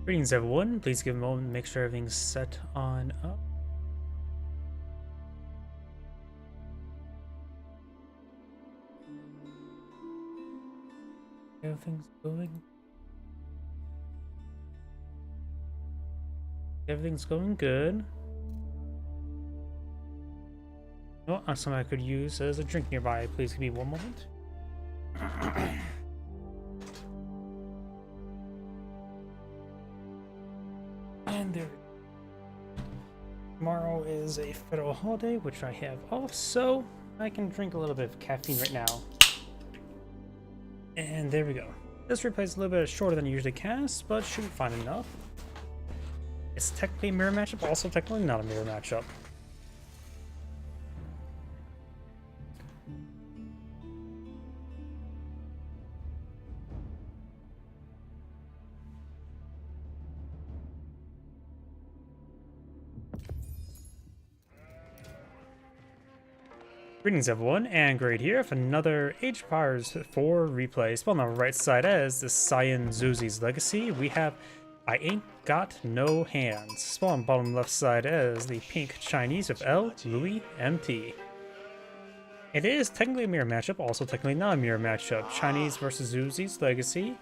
Greetings everyone, please give a moment to make sure everything's set on up. Everything's going good. Oh, something I could use as a drink nearby. Please give me one moment. And there. Tomorrow is a federal holiday, which I have off, so I can drink a little bit of caffeine right now. And there we go. This replay is a little bit shorter than I usually cast, but should be fine enough. It's technically a mirror matchup, also technically not a mirror matchup. Greetings everyone, and Great here for another Age of Empires 4 replay. Spelled on the right side as the Cyan Zuzi's Legacy, we have I Ain't Got No Hands. Spelled on the bottom left side as the Pink Chinese of L. Louis MT. It is technically a mirror matchup, also technically not a mirror matchup. Chinese versus Zuzi's Legacy.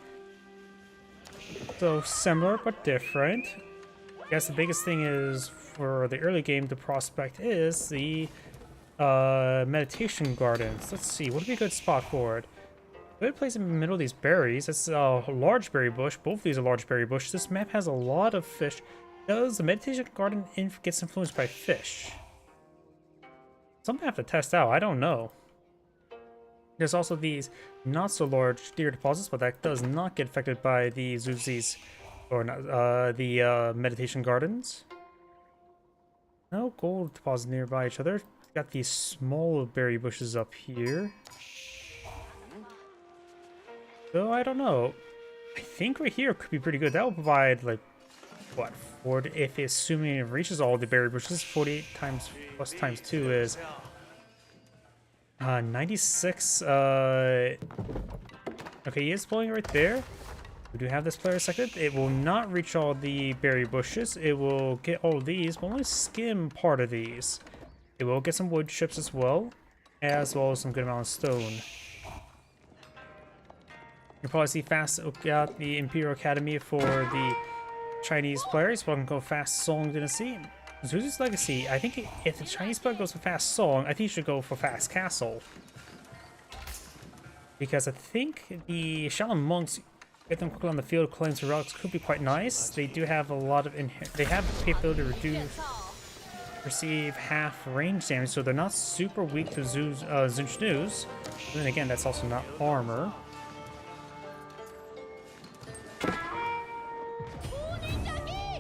So similar but different. I guess the biggest thing is for the early game, the prospect is the meditation gardens. Let's see, what would be a good spot for it? Good place in the middle of these berries. It's a large berry bush. Both of these are large berry bush. This map has a lot of fish. Does the meditation garden gets influenced by fish? Something I have to test out. I don't know. There's also these not so large deer deposits, but that does not get affected by the Zuzi's or not, the meditation gardens. No gold deposits nearby each other. Got these small berry bushes up here. So I don't know. I think right here could be pretty good. That will provide like what, if assuming it reaches all the berry bushes, 48 times plus times 2 is 96. Okay, he is pulling right there. We do have this player second. It will not reach all the berry bushes. It will get all of these, but only skim part of these. It will get some wood chips as well as some good amount of stone. You'll probably see fast got the Imperial Academy for the Chinese players. Welcome to go Fast Song Dynasty. Zuzi's Legacy, I think if the Chinese player goes for Fast Song, I think he should go for Fast Castle. Because I think the Shaolin monks, get them quickly on the field, claims the relics could be quite nice. They do have a lot of they have the capability to receive half range damage, so they're not super weak to Zunchnu's. And then again, that's also not armor.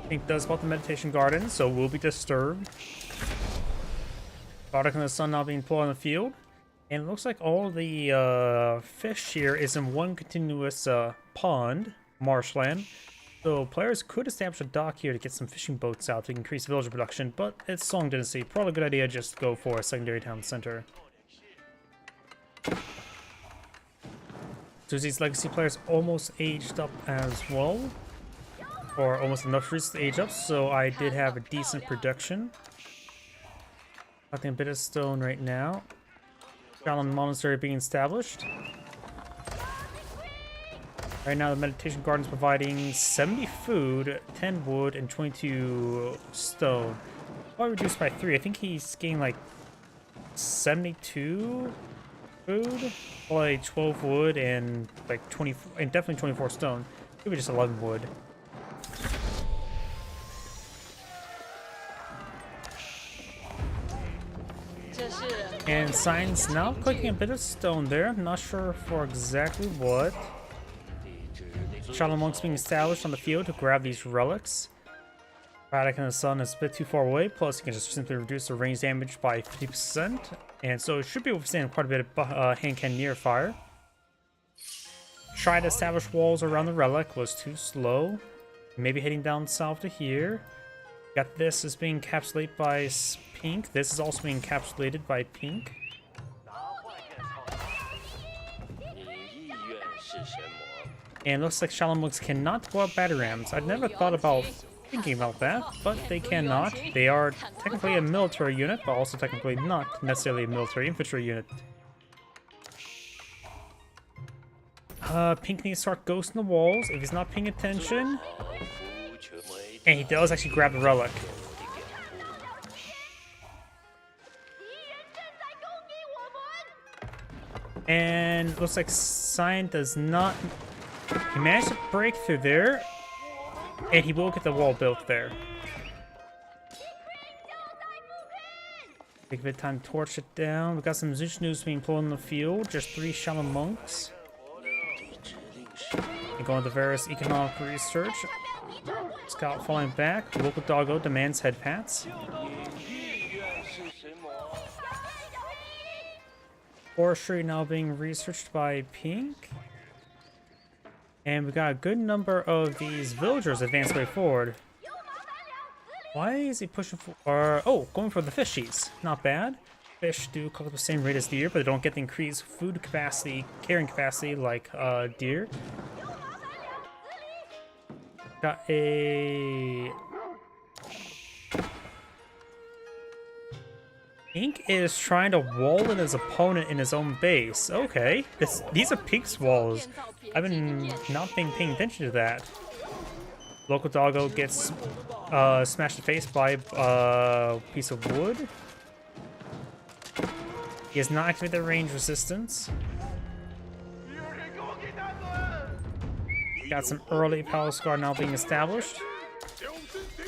Pink does spot the meditation garden, so will be disturbed. Product in the sun now being pulled on the field. And it looks like all the fish here is in one continuous pond, marshland. So players could establish a dock here to get some fishing boats out to increase villager production, but it's Song Dynasty. Probably a good idea just to go for a secondary town center. Zuzi's Legacy players almost aged up as well. Or almost enough roots to age up, so I did have a decent production. Collecting a bit of stone right now. Shaolin Monastery being established. Right now, the meditation garden is providing 70 food, 10 wood, and 22 stone. Probably reduced by 3. I think he's getting like 72 food, like 12 wood, and like 20, and definitely 24 stone. Maybe just 11 wood. And Cyan's now collecting a bit of stone there. Not sure for exactly what. Shaolin monks being established on the field to grab these relics. Radic in the sun is a bit too far away, plus you can just simply reduce the range damage by 50%. And so it should be withstanding quite a bit of hand cannon near fire. Tried to establish walls around the relic, was too slow. Maybe heading down south to here. Got this is being encapsulated by Pink. This is also being encapsulated by Pink. And looks like Shaolin monks cannot go up Batarams. I'd never thought about thinking about that, but they cannot. They are technically a military unit, but also technically not necessarily a military infantry unit. Pink needs to start ghosting the walls if he's not paying attention. And he does actually grab the relic. And looks like Sign does not... He managed to break through there. And he will get the wall built there. Take a bit of time to torch it down. We got some Zunshnus being pulled in the field. Just 3 Shaolin monks. And going to various economic research. Scout falling back. The local doggo demands head pats. Forestry now being researched by Pink. And we got a good number of these villagers advance way forward. Why is he pushing for... oh, going for the fishies. Not bad. Fish do cook at the same rate as deer, but they don't get the increased food capacity, carrying capacity like deer. Got a... Pink is trying to wall in his opponent in his own base. Okay, these are Pink's walls. I've been not paying attention to that. Local doggo gets smashed in the face by a piece of wood. He has not activated the range resistance. Got some early Palace Guard now being established.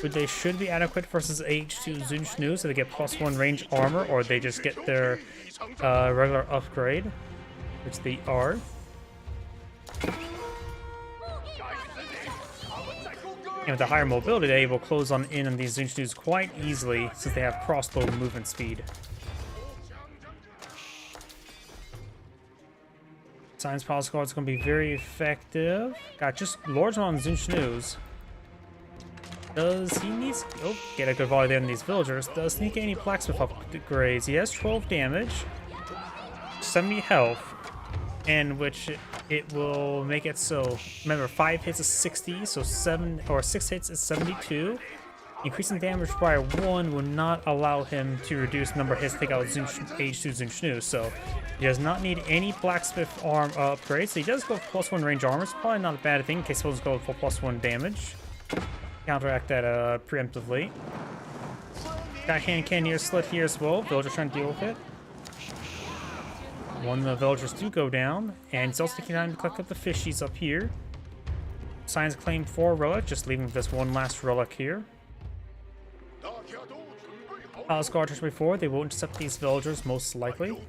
But they should be adequate versus H2 Zunshnu, so they get +1 range armor, or they just get their regular upgrade, which they are. And with the higher mobility, they're able to close in on these Zunshnus quite easily, since they have crossbow movement speed. Science Palace Guard is going to be very effective. Got just Lords on Zunshnus. Does he need... oh, get a good volley there on these villagers. Does he get any blacksmith upgrades? He has 12 damage, 70 health, and which it will make it so... remember, 5 hits is 60, so 6 hits is 72. Increasing damage by 1 will not allow him to reduce number of hits to take out H2 Zunshnu, so he does not need any blacksmith arm upgrades. So he does go for +1 range armor. It's probably not a bad thing in case he goes for +1 damage. Counteract that preemptively. Got hand cannon slit here as well. Villagers trying to deal with it. One of the villagers do go down, and he's also taking time to collect up the fishies up here. Signs claim 4 relic, just leaving this one last relic here. Palace Guard just before, they will intercept these villagers most likely.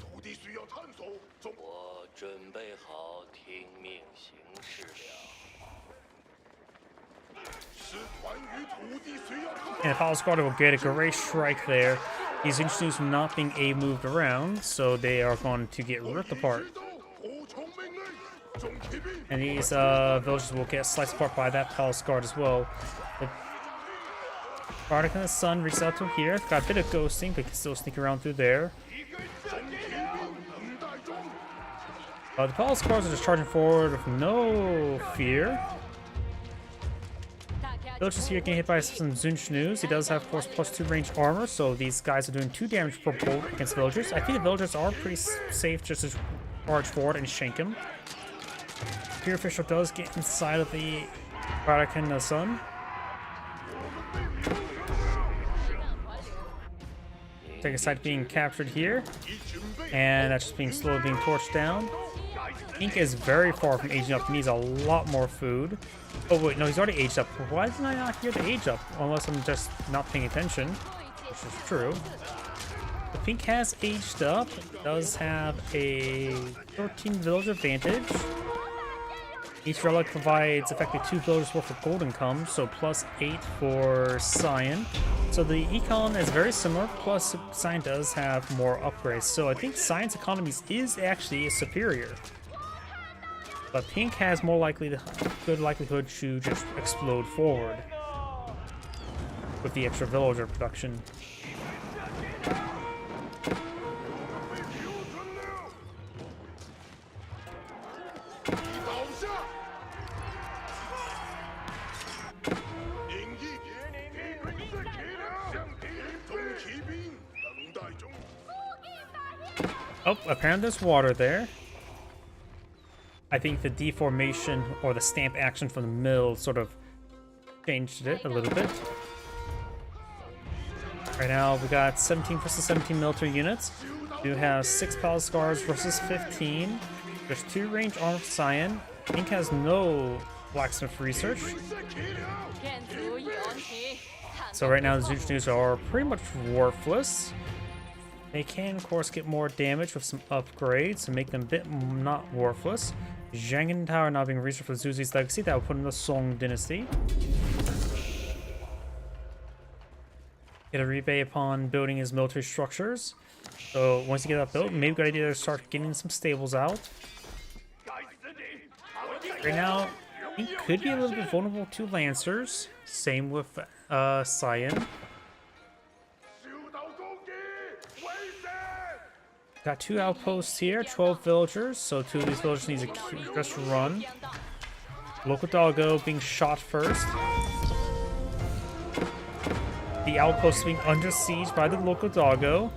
And the Palace Guard will get a great strike there. These Zunshnus are not being moved around, so they are going to get ripped apart. And these villagers will get sliced apart by that Palace Guard as well. The Bardic and the Sun reaches out to here. Got a bit of ghosting, but can still sneak around through there. The Palace Guards are just charging forward with no fear. Villagers here getting hit by some Zunshnus. He does have, of course, +2 range armor, so these guys are doing 2 damage per bolt against villagers. I think the villagers are pretty safe just to charge forward and shank him. Spear Official does get inside of the Bardic and the Sun. Take a side being captured here, and that's just being slowly being torched down. Ink is very far from aging up. He needs a lot more food. Oh wait, no, he's already aged up. Why didn't I not hear the age up? Unless I'm just not paying attention, which is true. The Pink has aged up. Does have a 13 village advantage. Each relic provides effectively 2 villagers worth of gold income, so +8 for Cyan. So the econ is very similar, plus Cyan does have more upgrades. So I think Cyan's economies is actually superior. But Pink has more good likelihood to just explode forward with the extra villager production. Oh, apparently there's water there. I think the deformation or the stamp action from the mill sort of changed it a little bit. Right now we got 17 versus 17 military units. We do have 6 palace guards versus 15. There's 2 range armor for Cyan. Pink has no blacksmith research. So right now the Zunchnews are pretty much worthless. They can of course get more damage with some upgrades to make them a bit not worthless. Zhangin Tower now being researched for Zuzi's legacy. That will put in the Song dynasty. Get a rebate upon building his military structures. So once you get that built, maybe good idea to start getting some stables out. Right now, he could be a little bit vulnerable to Lancers. Same with Cyan. Got 2 outposts here, 12 villagers, so 2 of these villagers need to just run. Local doggo being shot first. The outpost being under siege by the local doggo,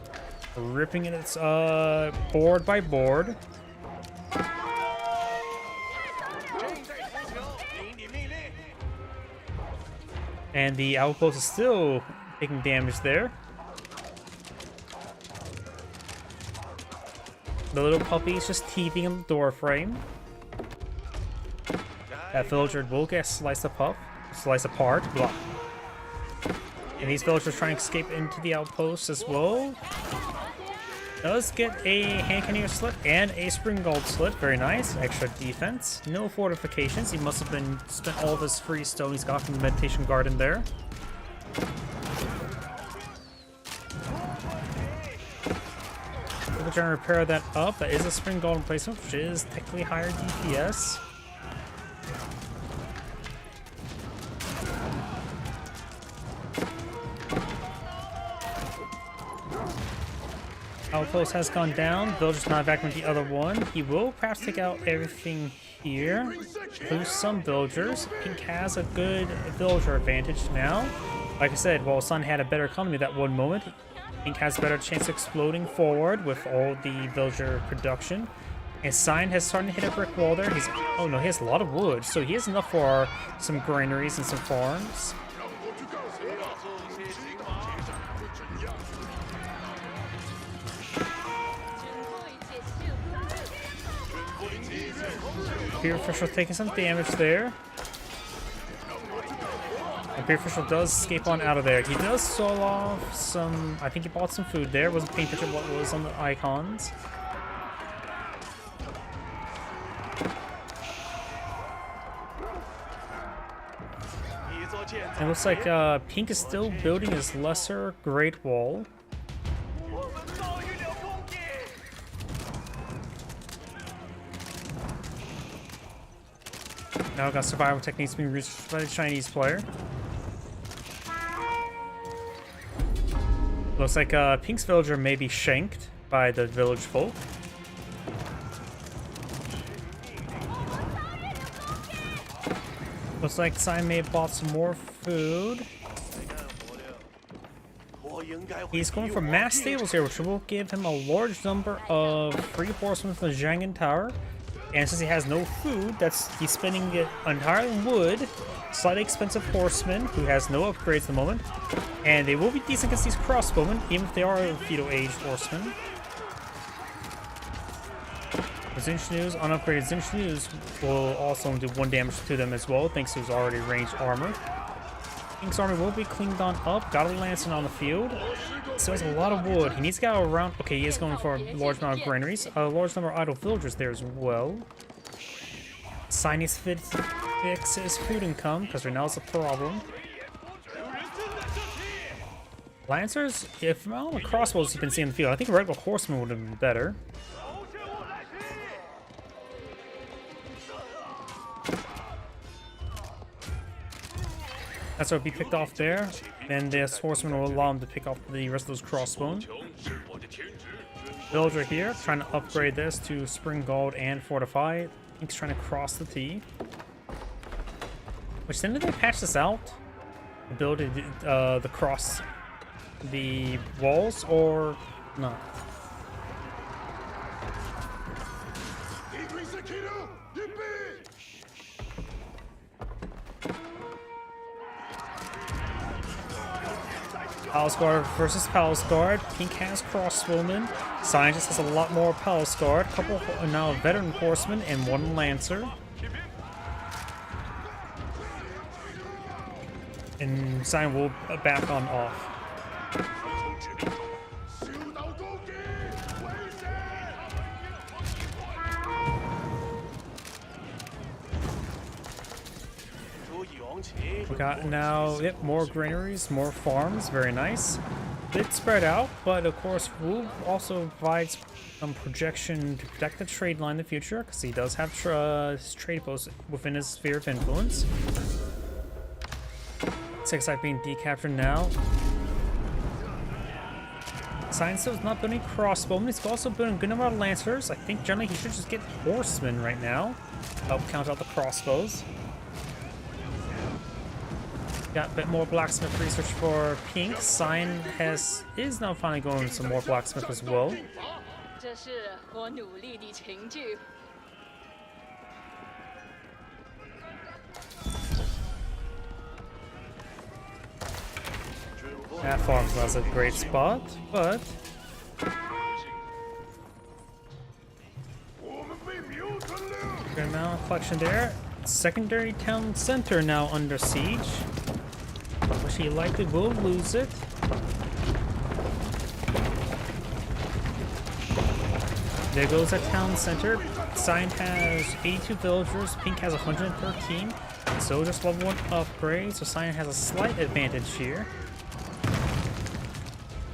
ripping its board by board. And the outpost is still taking damage there. The little puppy is just teething in the door frame. That villager will get sliced apart. Blah. And these villagers trying to escape into the outpost as well. Does get a hand cannoneer slit and a spring gold slit. Very nice. Extra defense. No fortifications. He must have been spent all of his free stone he's got from the meditation garden there. We're trying to repair that up. That is a spring gold replacement, which is technically higher DPS. Outpost has gone down. Villager's not back with the other one. He will perhaps take out everything here. Lose some villagers. Pink has a good villager advantage now. Like I said, while Sun had a better economy that one moment, Pink has a better chance of exploding forward with all the villager production. And Cyan has started to hit a brick wall there. Oh no, he has a lot of wood, so he has enough for some granaries and some farms. Imperial Official taking some damage there. Imperial Official does escape on out of there. He does stall off some... I think he bought some food there. Wasn't paying attention to what was on the icons. It looks like Pink is still building his lesser Great Wall. Now got survival techniques being researched by the Chinese player. Looks like Pink's villager may be shanked by the village folk. Looks like Cyan may have bought some more food. He's going for mass stables here, which will give him a large number of free horsemen from the Zhangin Tower. And since he has no food, he's spending it entirely on wood. Slightly expensive horsemen who has no upgrades at the moment. And they will be decent against these crossbowmen, even if they are feudal age horsemen. The Zunchnews, unupgraded Zunchnews, will also do 1 damage to them as well, thanks to his already ranged armor. Pink's army will be cleaned on up. Got a Lancing on the field. So he has a lot of wood. He needs to go around. Okay, he is going for a large amount of granaries. A large number of idle villagers there as well. Cyan needs to fix his food income, because right now it's a problem. Lancers, if all the crossbows you've been seeing in the field, I think regular horsemen would have been better. That's what will be picked off there. Then this horseman will allow him to pick off the rest of those crossbones. Villager here, trying to upgrade this to Spring Gold and Fortify. He's trying to cross the T. Which then did they patch this out? Build the cross the walls or not? Palace Guard versus Palace Guard. Pink has Crossbowman. Scientist has a lot more Palace Guard. Couple now Veteran Horsemen and one Lancer. And Sign will back on off. We got now, yep, more granaries, more farms, very nice. Bit spread out, but of course Wu also provides some projection to protect the trade line in the future, because he does have his trade posts within his sphere of influence. 6 side being decaptured now. Science still is not building crossbowmen, he's also building a good number of lancers. I think generally he should just get horsemen right now. Help count out the crossbows. Got a bit more blacksmith research for Pink. Sign is now finally going some more blacksmith as well. That farm was a great spot, but good amount of collection there. Secondary town center now under siege. Which he likely will lose it. There goes that town center. Sign has 82 villagers, Pink has 113. So just level 1 upgrade, so Sign has a slight advantage here.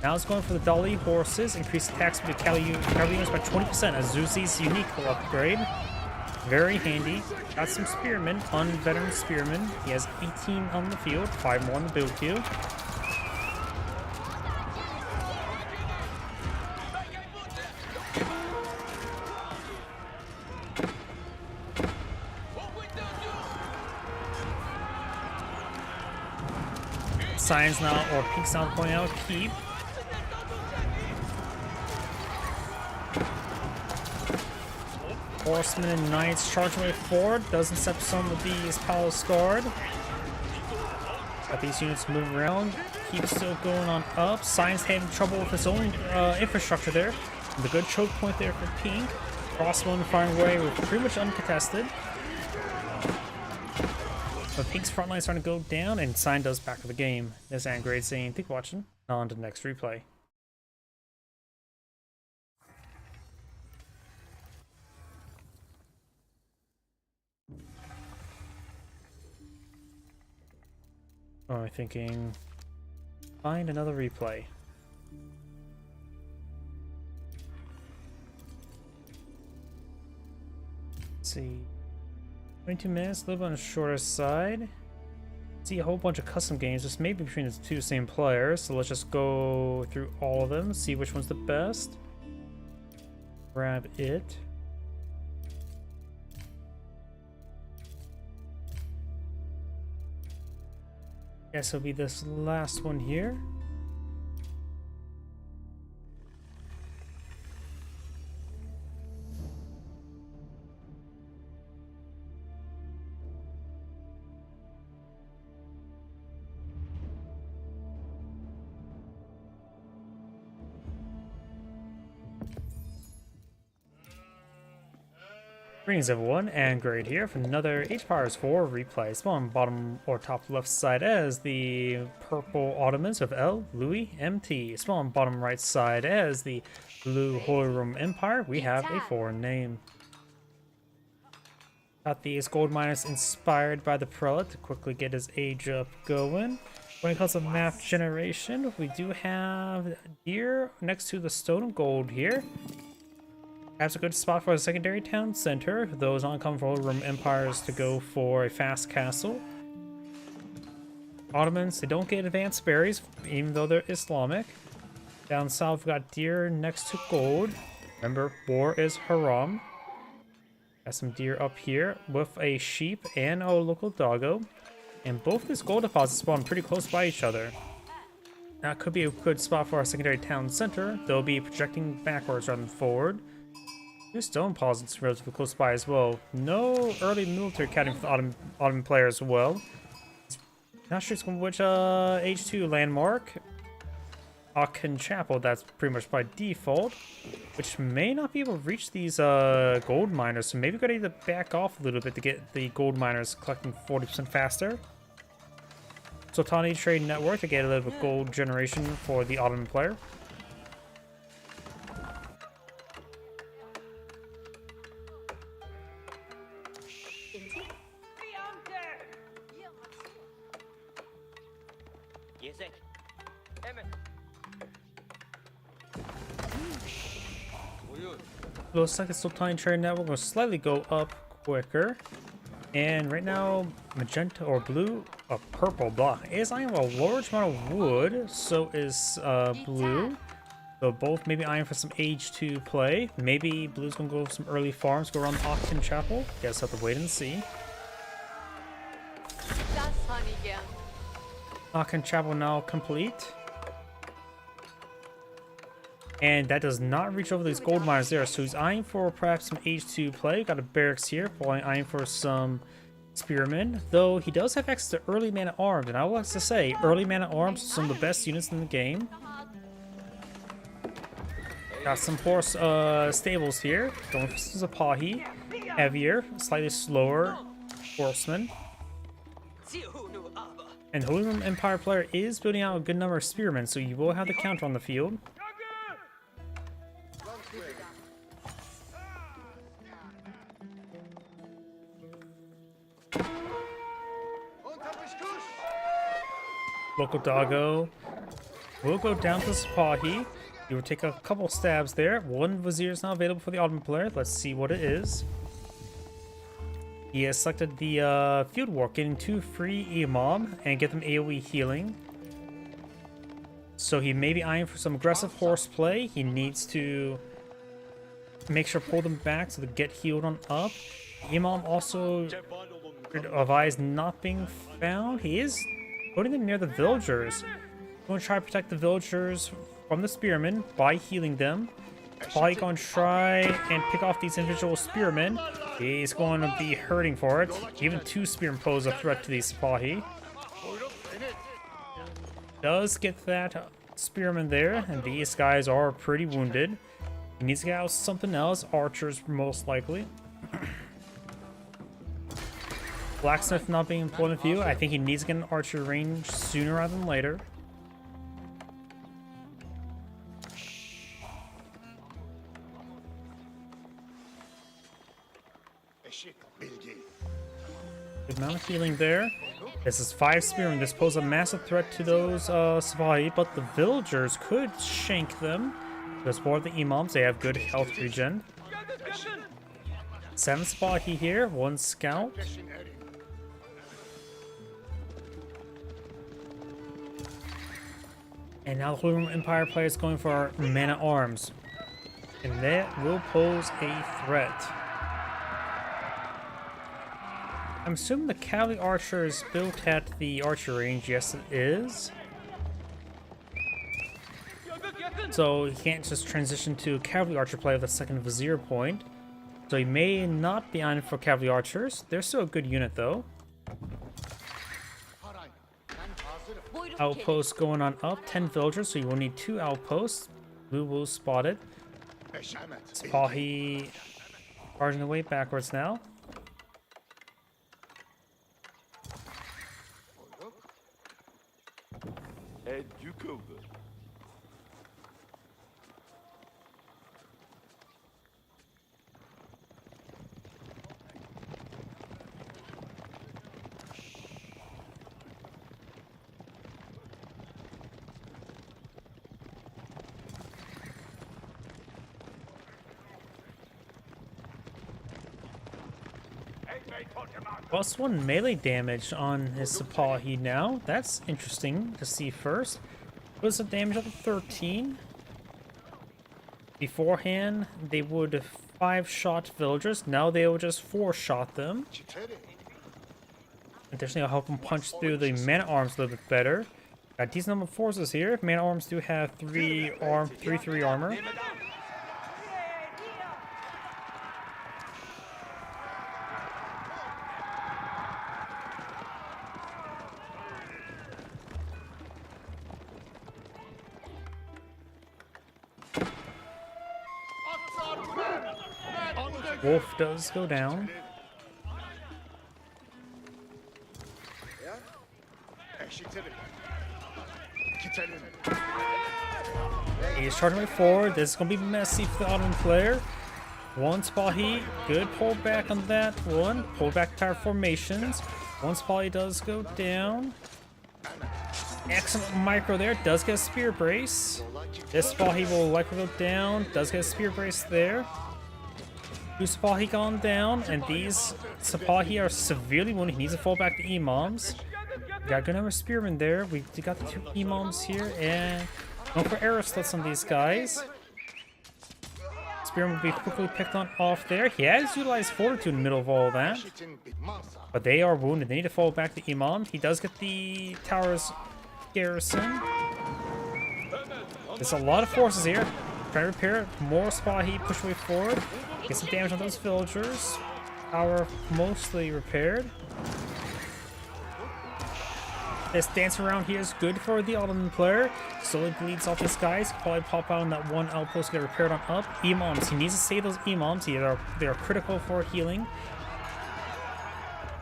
Now it's going for the Dali horses, increase attacks with cavalry units by 20%, a Zuzi's unique upgrade. Very handy. Got some spearmen, unveteran spearmen. He has 18 on the field, 5 more on the build queue. Signs now, or Pink's now going out keep. Horsemen and Knights charging way forward. Doesn't step some of these Palace Guard. Got these units moving around. Keep still going on up. Science having trouble with his own infrastructure there. The good choke point there for Pink. Crossbowman firing away with pretty much uncontested. But Pink's front line starting to go down, and Sign does back to the game. There's Angrade saying, "Thank you for watching." On to the next replay. Oh, I'm thinking, find another replay. Let's see, 22 minutes, a little on the shorter side. See a whole bunch of custom games, just maybe between the two same players. So let's just go through all of them, see which one's the best. Grab it. Guess it'll be this last one here. Greetings everyone, and Grade here for another Age of Empires 4 replay. Small on bottom or top left side as the purple Ottomans of L, Louis, MT. Small on bottom right side as the blue Holy Roman Empire. We have a foreign name. Got these gold miners inspired by the prelate to quickly get his age up going. When it comes to map generation, we do have deer next to the stone of gold here. That's a good spot for a secondary town center. Those uncommon for Holy Roman empires to go for a fast castle. Ottomans, they don't get advanced berries, even though they're Islamic. Down south, we've got deer next to gold. Remember, war is haram. Got some deer up here with a sheep and a local doggo. And both these gold deposits spawn pretty close by each other. That could be a good spot for our secondary town center. They'll be projecting backwards rather than forward. Two stone posits relatively close by as well. No early military academy for the Ottoman player as well. Not sure which H2 landmark. Aachen Chapel, that's pretty much by default. Which may not be able to reach these gold miners, so maybe we gotta either back off a little bit to get the gold miners collecting 40% faster. Sultani Trade Network to get a little bit of gold generation for the Ottoman player. Looks like the Sultani Trade Network will slightly go up quicker. And right now, magenta or blue, purple, blah, is eyeing a large amount of wood, so is blue. So both maybe eyeing for some H2 play. Maybe blue's gonna go for some early farms, go around the Aachen Chapel. Guess have to wait and see. Aachen Chapel now complete. And that does not reach over these gold mines there, so he's eyeing for perhaps some H2 play. Got a barracks here, probably eyeing for some spearmen. Though he does have access to early man-at-arms, and I would like to say, early man-at-arms are some of the best units in the game. Got some horse stables here, going for Sipahi. Heavier, slightly slower horsemen. And Holy Roman Empire player is building out a good number of spearmen, so you will have the counter on the field. Local doggo will go down to Sipahi. He will take a couple stabs there. One vizier is now available for the Ottoman player. Let's see what it is. He has selected the field walk, getting 2 free Imam and get them AoE healing. So he may be eyeing for some aggressive horse play. He needs to make sure pull them back so they get healed on up. Imam also of eyes not being found. He is putting them near the villagers. Going to try to protect the villagers from the spearmen by healing them. Probably going to try and pick off these individual spearmen. He's going to be hurting for it. Even 2 spearmen pose a threat to these Sipahi. Does get that spearman there, and these guys are pretty wounded. He needs to get out something else. Archers, most likely. Blacksmith not being in point of view. I think he needs to get an archer range sooner rather than later. Good amount of healing there. This is 5 spearmen. This poses a massive threat to those Sipahi, but the villagers could shank them. There's 4 of the Imams. They have good health regen. 7 Sipahi here. 1 scout. And now the Holy Roman Empire player is going for our man-at-arms. And that will pose a threat. I'm assuming the cavalry archer is built at the archer range. Yes, it is. So he can't just transition to cavalry archer play with a second vizier point. So he may not be on for cavalry archers. They're still a good unit though. Outposts going on up. 10 villagers, so you will need 2 outposts. Blue will spot it. Sipahi charging away backwards now. +1 melee damage on his Sipahi now. That's interesting to see first. Was the damage up to 13? Beforehand, they would 5-shot villagers. Now they will just 4-shot them. Additionally, I'll help them punch through the man-at-arms a little bit better. Got decent number of forces here. Man-at-arms do have 3 armor. Wolf does go down. He's charging way forward. This is going to be messy for the Ottoman player. One spot heat. Good pull back on that one. Pull back tower formations. One spot he does go down. Excellent micro there. Does get a spear brace. This spot he will likely go down. Does get a spear brace there. Two Sipahi gone down. And these Sipahi are severely wounded. He needs to fall back to Imams. We got a good number of spearmen there. We got the two Imams here. And going for arrow slits on these guys. Spearman will be quickly picked on off there. He has utilized Fortitude in the middle of all that. But they are wounded. They need to fall back to Imam. He does get the tower's garrison. There's a lot of forces here. Trying to repair it. More Sipahi push way forward. Get some damage on those villagers. Tower mostly repaired. This dance around here is good for the Ottoman player. Slowly bleeds off his guys. Probably pop out on that one outpost, get repaired on up. Imams. He needs to save those Imams. They are critical for healing.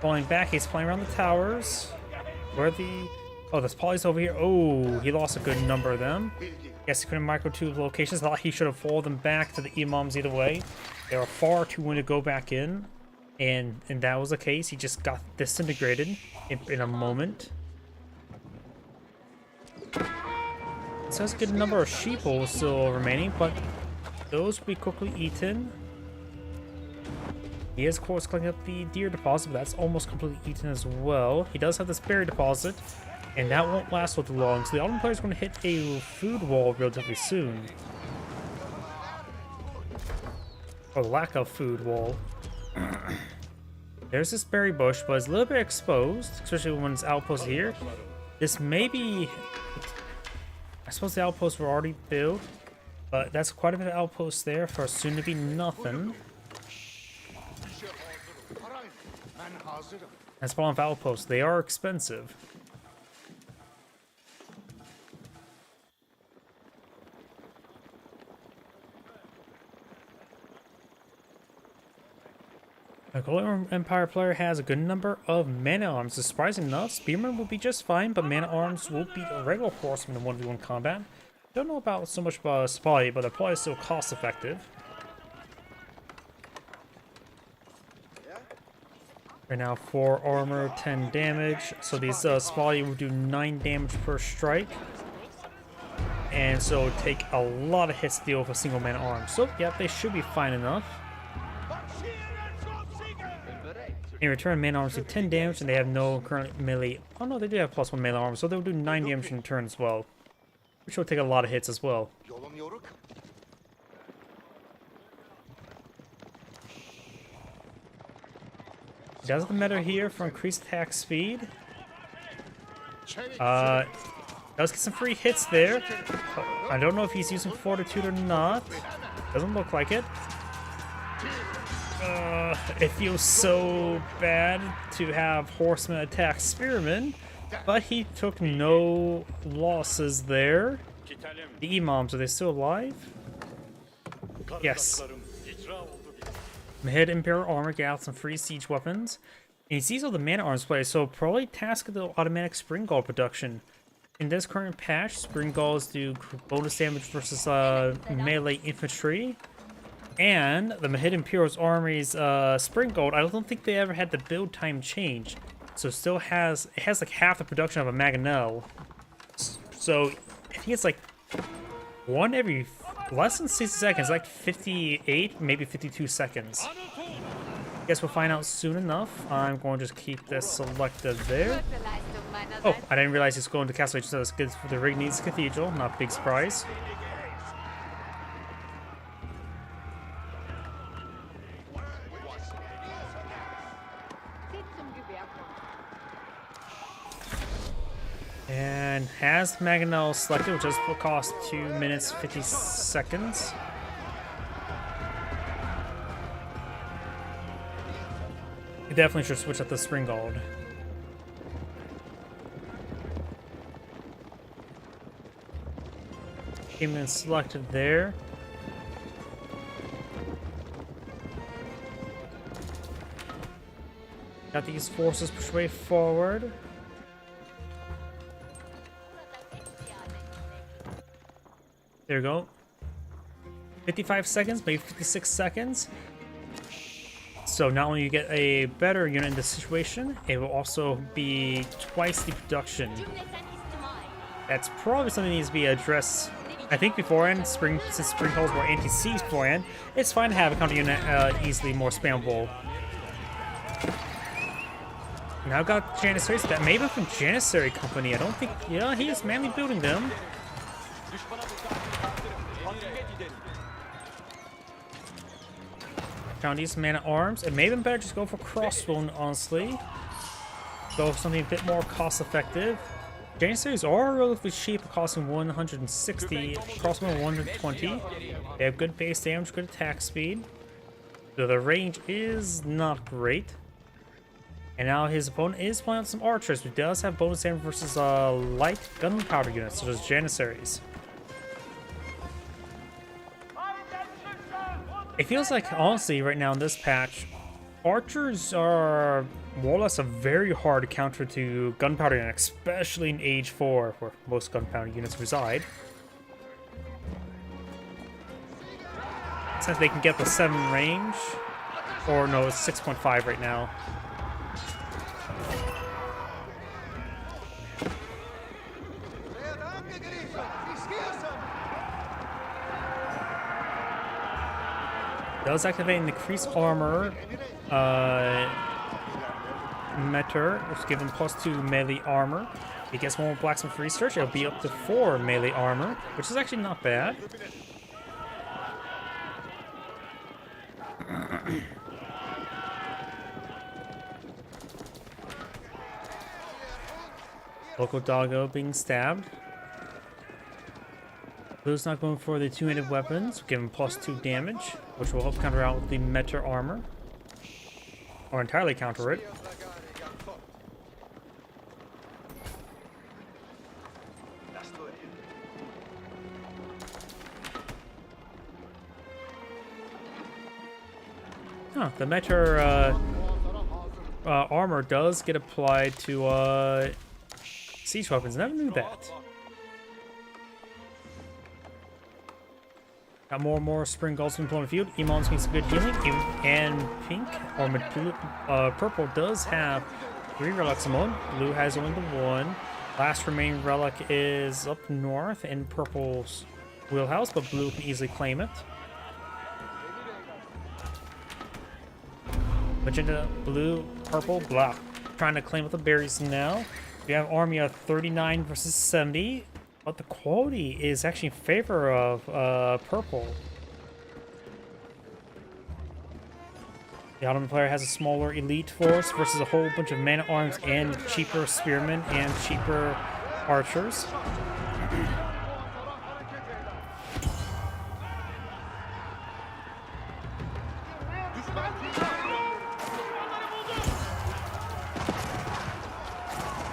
Falling back. He's flying around the towers. Where the... Oh, there's Polly's over here. Oh, he lost a good number of them. Guess he couldn't micro-tube locations. Thought he should have followed them back to the Imams either way. They are far too wounded to go back in. And that was the case. He just got disintegrated in a moment. So there's a good number of sheeple still remaining, but those will be quickly eaten. He is, of course, collecting up the deer deposit, but that's almost completely eaten as well. He does have this berry deposit, and that won't last so long. So the Ottoman player is going to hit a food wall relatively soon. Or lack of food wall. There's this berry bush, but it's a little bit exposed, especially when it's outpost here. This may be... I suppose the outposts were already built, but that's quite a bit of outposts there for soon to be nothing. That's one of outposts. They are expensive. The Golden Empire player has a good number of man-at-arms. Surprising enough, Spearmen will be just fine, but man-at-arms will beat a regular horseman in 1v1 combat. Don't know about so much about Spy, but they're probably still cost-effective. Right now, 4 armor, 10 damage. So these Spy will do 9 damage per strike. And so it would take a lot of hits to deal with a single man-at-arm. So, yeah, they should be fine enough. In return, man-at-arms do 10 damage, and they have no current melee. Oh no, they do have +1 melee armor, so they'll do 9 damage in turn as well. Which will take a lot of hits as well. Does the meta here for increased attack speed. Does get some free hits there. I don't know if he's using Fortitude or not. Doesn't look like it. It feels so bad to have horsemen attack spearmen, but he took no losses there. The Imams, are they still alive? Yes. Mahid Imperial Armor got some free siege weapons. And he sees all the man-at-arms play, so probably task the automatic Spring Gall production. In this current patch, Spring Galls do bonus damage versus melee infantry. And the Mahid Imperial's Army's Spring Gold, I don't think they ever had the build time change. So it has like half the production of a Mangonel. So I think it's like one every less than 60 seconds, like 58, maybe 52 seconds. Guess we'll find out soon enough. I'm going to just keep this selected there. Oh, I didn't realize he's going to Castle Age, so that's good for the Rigneeds Cathedral, not a big surprise. And has Mangonel selected, which will cost 2 minutes 50 seconds. You definitely should switch up the Spring Gold. Came in selected there. Got these forces push way forward. There we go. 55 seconds, maybe 56 seconds. So not only you get a better unit in this situation, it will also be twice the production. That's probably something that needs to be addressed. I think beforehand, since Spring Hulls were anti-siege beforehand, it's fine to have a counter unit easily more spammable. Now got Janissaries, that may be from Janissary Company. I don't think, yeah, he is mainly building them. Found these man-at-arms. It may have been better just go for crossbow, honestly. Go for something a bit more cost-effective. Janissaries are relatively cheap, costing 160, crossbow 120. They have good base damage, good attack speed. So the range is not great. And now his opponent is playing out some archers, who does have bonus damage versus light gunpowder units, such as Janissaries. It feels like, honestly, right now in this patch, archers are more or less a very hard counter to gunpowder units, especially in Age 4, where most gunpowder units reside. Since they can get the 7 range, or no, it's 6.5 right now. Does activate an increased armor meter, which gives him +2 melee armor. He gets more blacksmith research, it'll be up to 4 melee armor, which is actually not bad. Local doggo being stabbed. Blue's not going for the 2-handed weapons, give him +2 damage, which will help counter out the meter armor. Or entirely counter it. Huh, the meter armor does get applied to siege weapons. Never knew that. Got more and more Spring Gulls in the field. Emon's getting some good healing. And pink, or purple, does have 3 relics on. Blue has only the 1. Last remaining relic is up north in purple's wheelhouse, but blue can easily claim it. Magenta, blue, purple, blah. Trying to claim up the berries now. We have army of 39 versus 70. But the quality is actually in favor of purple. The Ottoman player has a smaller elite force versus a whole bunch of man-at-arms and cheaper spearmen and cheaper archers.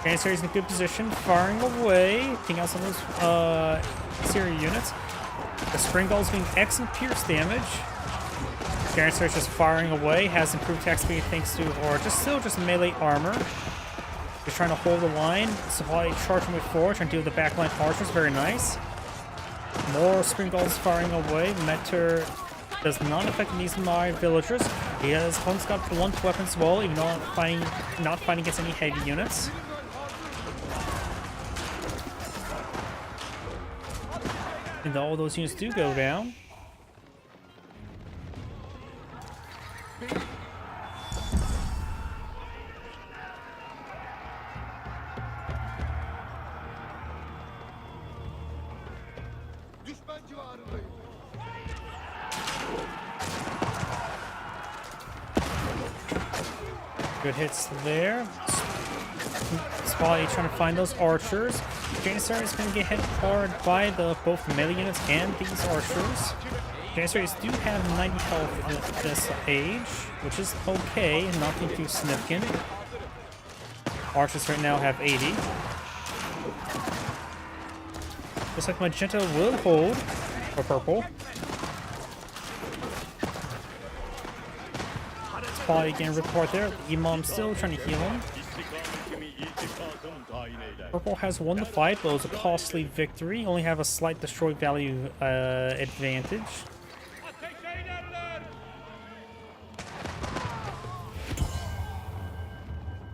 Janissary's in a good position, firing away, taking out some of those Syria units. The Spring Gull's doing excellent pierce damage. Janissary's just firing away, has improved attack speed thanks to, or still just melee armor. Just trying to hold the line, supply charging with 4, trying to deal with the backline archers, very nice. More Spring Gulls firing away. Meter does not affect these my villagers. He has opponent's got blunt weapons as well, even though not fighting against any heavy units. And all those units do go down. Good hits there. Spotty trying to find those archers. Janissary is going to get hit hard by both melee units and these archers. Janissaries do have 90 health at this age, which is okay, nothing too significant. Archers right now have 80. Looks like Magenta will hold for purple. Probably getting ripped apart there. Imam still trying to heal him. Purple has won the fight, but it was a costly victory. Only have a slight destroy value advantage.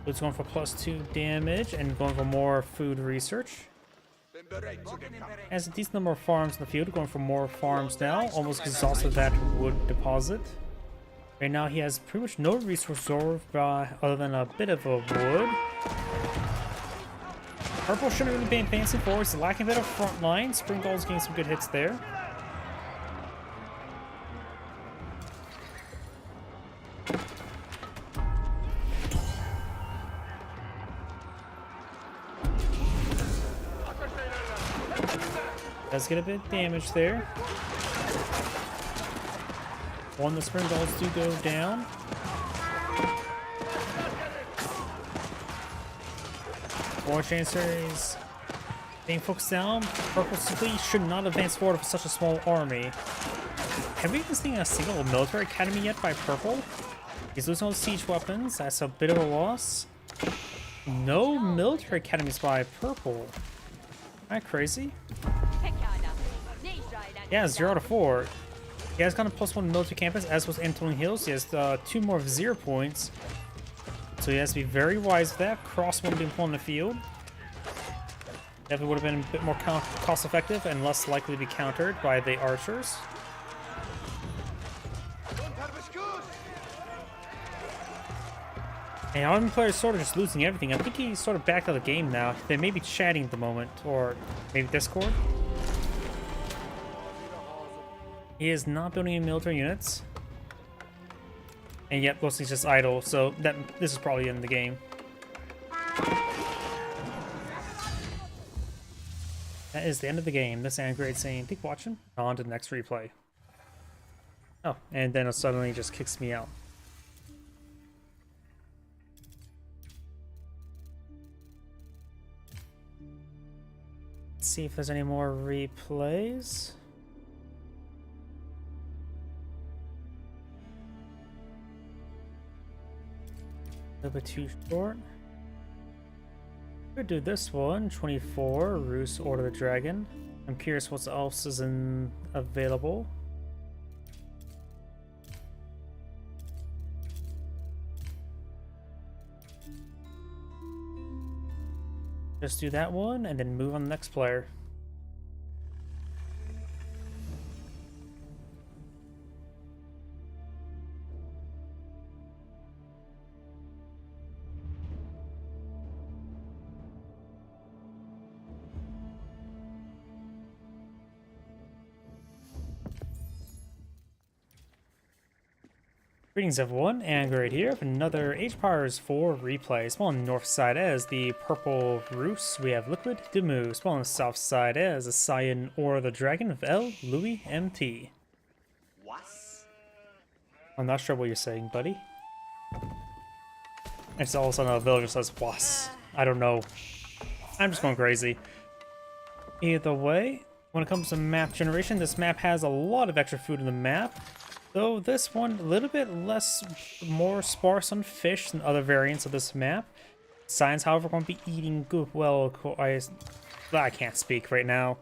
It's going for +2 damage and going for more food research. Has a decent number of farms in the field, going for more farms now. Almost exhausted that wood deposit. Right now he has pretty much no resource reserve other than a bit of a wood. Purple shouldn't really be advancing forward. He's lacking a bit of front line. Springald's getting some good hits there. Does get a bit of damage there. One, the Springald's do go down. More Janissaries being focused down. Purple simply should not advance forward with such a small army. Have we even seen a single military academy yet by Purple? He's losing all the siege weapons. That's a bit of a loss. No military academies by Purple. Am I crazy? Yeah, 0 to 4. He has got a +1 military campus, as was Antonian Hills. He has 2 more of 0 points. So he has to be very wise with that. Cross wouldn't be on the field. Definitely would have been a bit more cost effective and less likely to be countered by the archers. And our player is sort of just losing everything. I think he's sort of back out of the game now. They may be chatting at the moment, or maybe Discord. He is not building any military units. And yet, mostly he's just idle, so this is probably in the game. That is the end of the game. This Angrade saying, "Keep watching." On to the next replay. Oh, and then it suddenly just kicks me out. Let's see if there's any more replays. A little bit too short. Could do this one. 24, Rus Order the Dragon. I'm curious what else is available. Just do that one and then move on to the next player. Greetings everyone, Angrade here with another Age of Empires 4 replay. Small on the north side as the Purple Rus, we have Liquid Demu. Small on the south side as the Cyan or the Dragon of L. Louis MT. What? I'm not sure what you're saying, buddy. It's all of a sudden a villager says was. I don't know. I'm just going crazy. Either way, when it comes to map generation, this map has a lot of extra food in the map. Though this one a little bit more sparse on fish than other variants of this map. Science, however, won't be eating good. Well, I can't speak right now.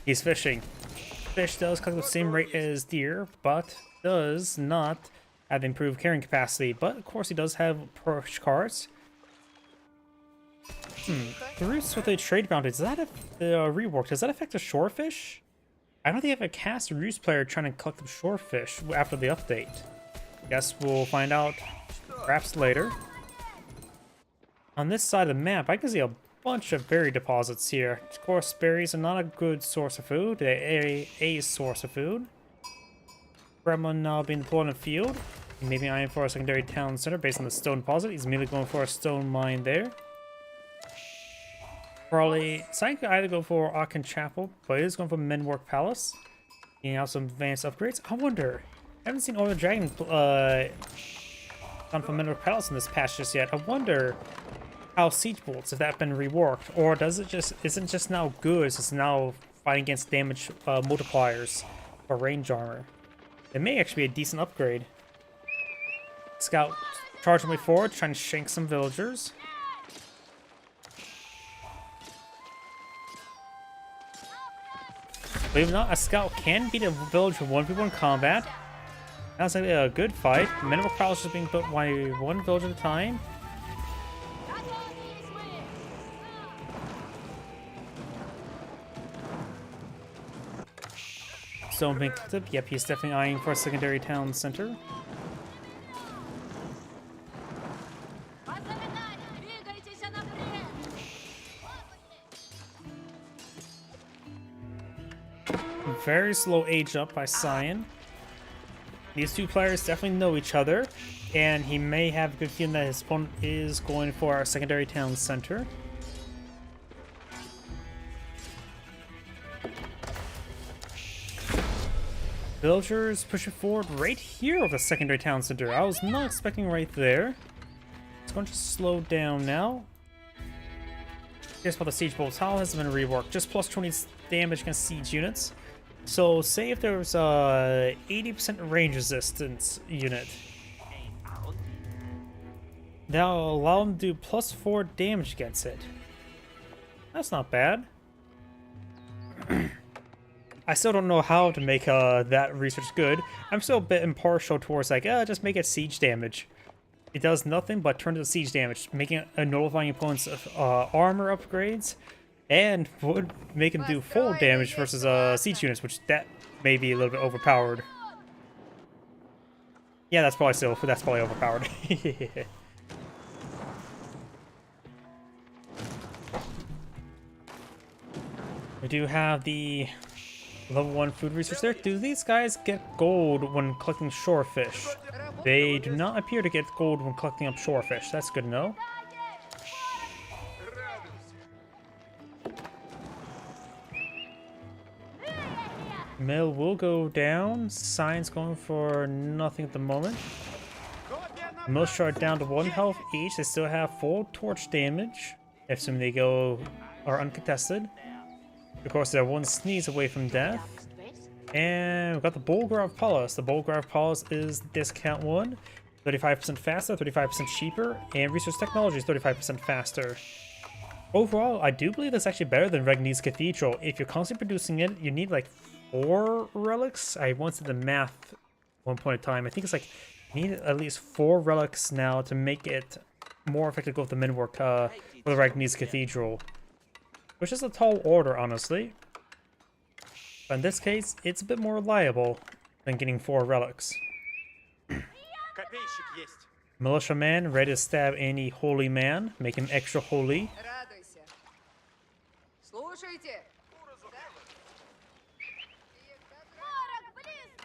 He's fishing. Fish does collect the same rate as deer, but does not have improved carrying capacity. But of course, he does have push cards. The Rus with a trade bounty, does that rework? Does that affect the shorefish? I don't think I have a cast Rus player trying to collect the shorefish after the update. Guess we'll find out perhaps later. On this side of the map, I can see a bunch of berry deposits here. Of course, berries are not a good source of food. They're a source of food. Gremlin now being deployed in the field. Maybe eyeing for a secondary town center based on the stone deposit. He's immediately going for a stone mine there. Probably, Sign could either go for Aachen Chapel, but he is going for Menwork Palace. He has some advanced upgrades. I wonder, I haven't seen Order the Dragon gone for Menwork Palace in this patch just yet. I wonder how Siege Bolts, if that's been reworked, or does it just, isn't just now goods, it's now fighting against damage multipliers or range armor. It may actually be a decent upgrade. scout charging way forward, trying to shank some villagers. Believe it or not, a scout can beat a villager 1v1 combat. That's a good fight. Minimal prowess is being built by one villager at a time. So yep, he's definitely eyeing for a secondary town center. Very slow age up by Cyan. These two players definitely know each other, and he may have a good feeling that his opponent is going for our secondary town center. Villagers pushing forward right here with the secondary town center. I was not expecting right there. It's going to slow down now. Here's how the siege bolt tile has been reworked. Just plus 20 damage against siege units. So say if there's a 80% range resistance unit, that'll allow them to do plus 4 damage against it. That's not bad. I still don't know how to make that research good. I'm still a bit impartial towards like, just make it siege damage. It does nothing but turn to the siege damage, making it nullifying opponents' armor upgrades, and would make him do full damage versus siege units, which that may be a little bit overpowered. Yeah, that's probably overpowered. We do have the level 1 food research there. Do these guys get gold when collecting shorefish? They do not appear to get gold when collecting up shorefish. That's good to know. Mill will go down. Cyan's going for nothing at the moment. Mill shard down to 1 health each. They still have full torch damage. Assuming they are uncontested. Of course, they're 1 sneeze away from death. And we've got the Bolgrav Paulus. The Bolgrav Paulus is the discount one. 35% faster, 35% cheaper, and research technology is 35% faster. Overall, I do believe that's actually better than Regni's Cathedral. If you're constantly producing it, you need like 4 relics. I once did the math one point in time. I think it's like you need at least 4 relics now to make it more effective with the midwork for the Regni's Cathedral. Which is a tall order, honestly. But in this case, it's a bit more reliable than getting 4 relics. Militiaman ready to stab any holy man, make him extra holy.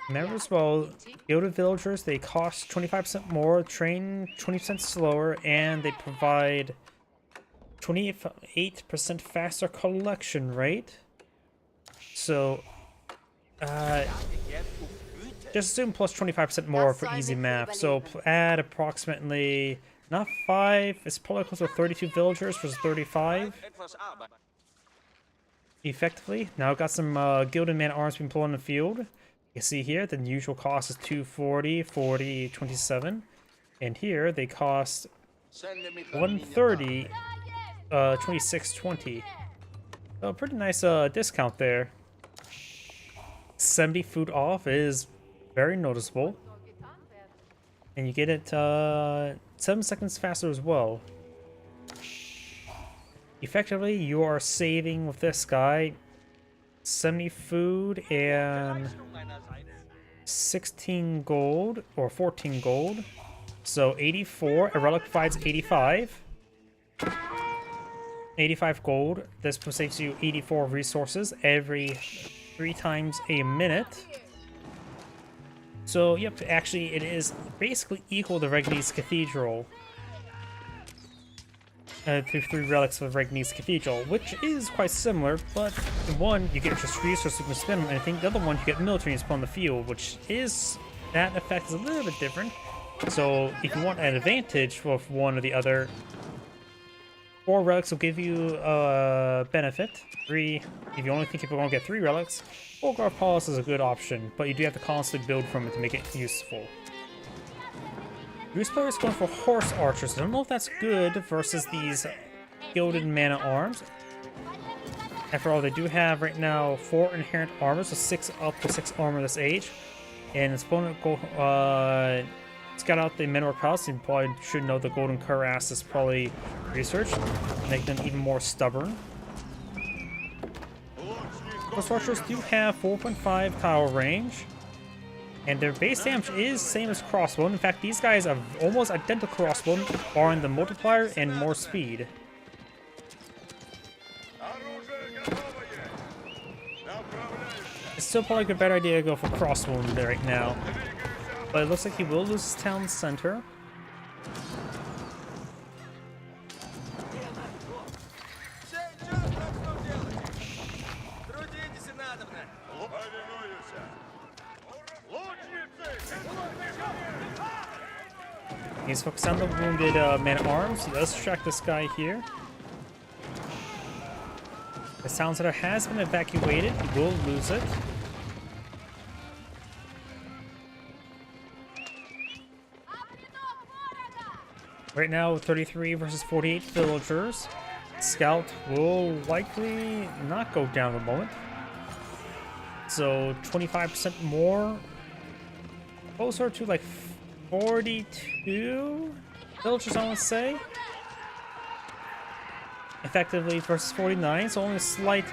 Remember as well, Gilded Villagers, they cost 25% more, train 20% slower, and they provide 28% faster collection rate. So, just assume plus 25% more for easy math. So add approximately, not 5, it's probably close to 32 villagers versus 35. Effectively. Now got some Gilded Man arms being pulled in the field. You see here, the usual cost is 240, 40, 27. And here, they cost 130, 26, 20. So pretty nice discount there. 70 food off is very noticeable. And you get it 7 seconds faster as well. Effectively, you are saving with this guy 70 food and 16 gold, or 14 gold. So 84, a relic provides 85. 85 gold. This saves you 84 resources every 3 times a minute. So, yep, actually it is basically equal to Regni's Cathedral. Through 3 relics of Regni's Cathedral, which is quite similar, but in one, you get just resources you can spend, and I think the other one, you get military units on the field, which is, that effect is a little bit different. So, if you want an advantage with one or the other, 4 relics will give you a benefit. 3, if you only think you're going to get 3 relics, Bolgrav Paulus is a good option, but you do have to constantly build from it to make it useful. Bruce player is going for horse archers. I don't know if that's good versus these gilded man-at-arms. After all, they do have right now 4 inherent armor, so 6 up to 6 armor this age. And its opponent scout out the Manor Palace. You probably should know the Golden Cuirass is probably researched, make them even more stubborn. Horse archers do have 4.5 tower range, and their base damage is same as crossbow. In fact, these guys are almost identical to crossbow, barring the multiplier and more speed. It's still probably a better idea to go for crossbow right now, but it looks like he will lose his town center. He's focused on the wounded man-at-arms. He does distract this guy here. The town center has been evacuated. He will lose it. Right now, 33 versus 48 villagers. Scout will likely not go down at the moment. So 25% more. Closer to like 42 villagers, I want to say. Effectively versus 49, so only a slight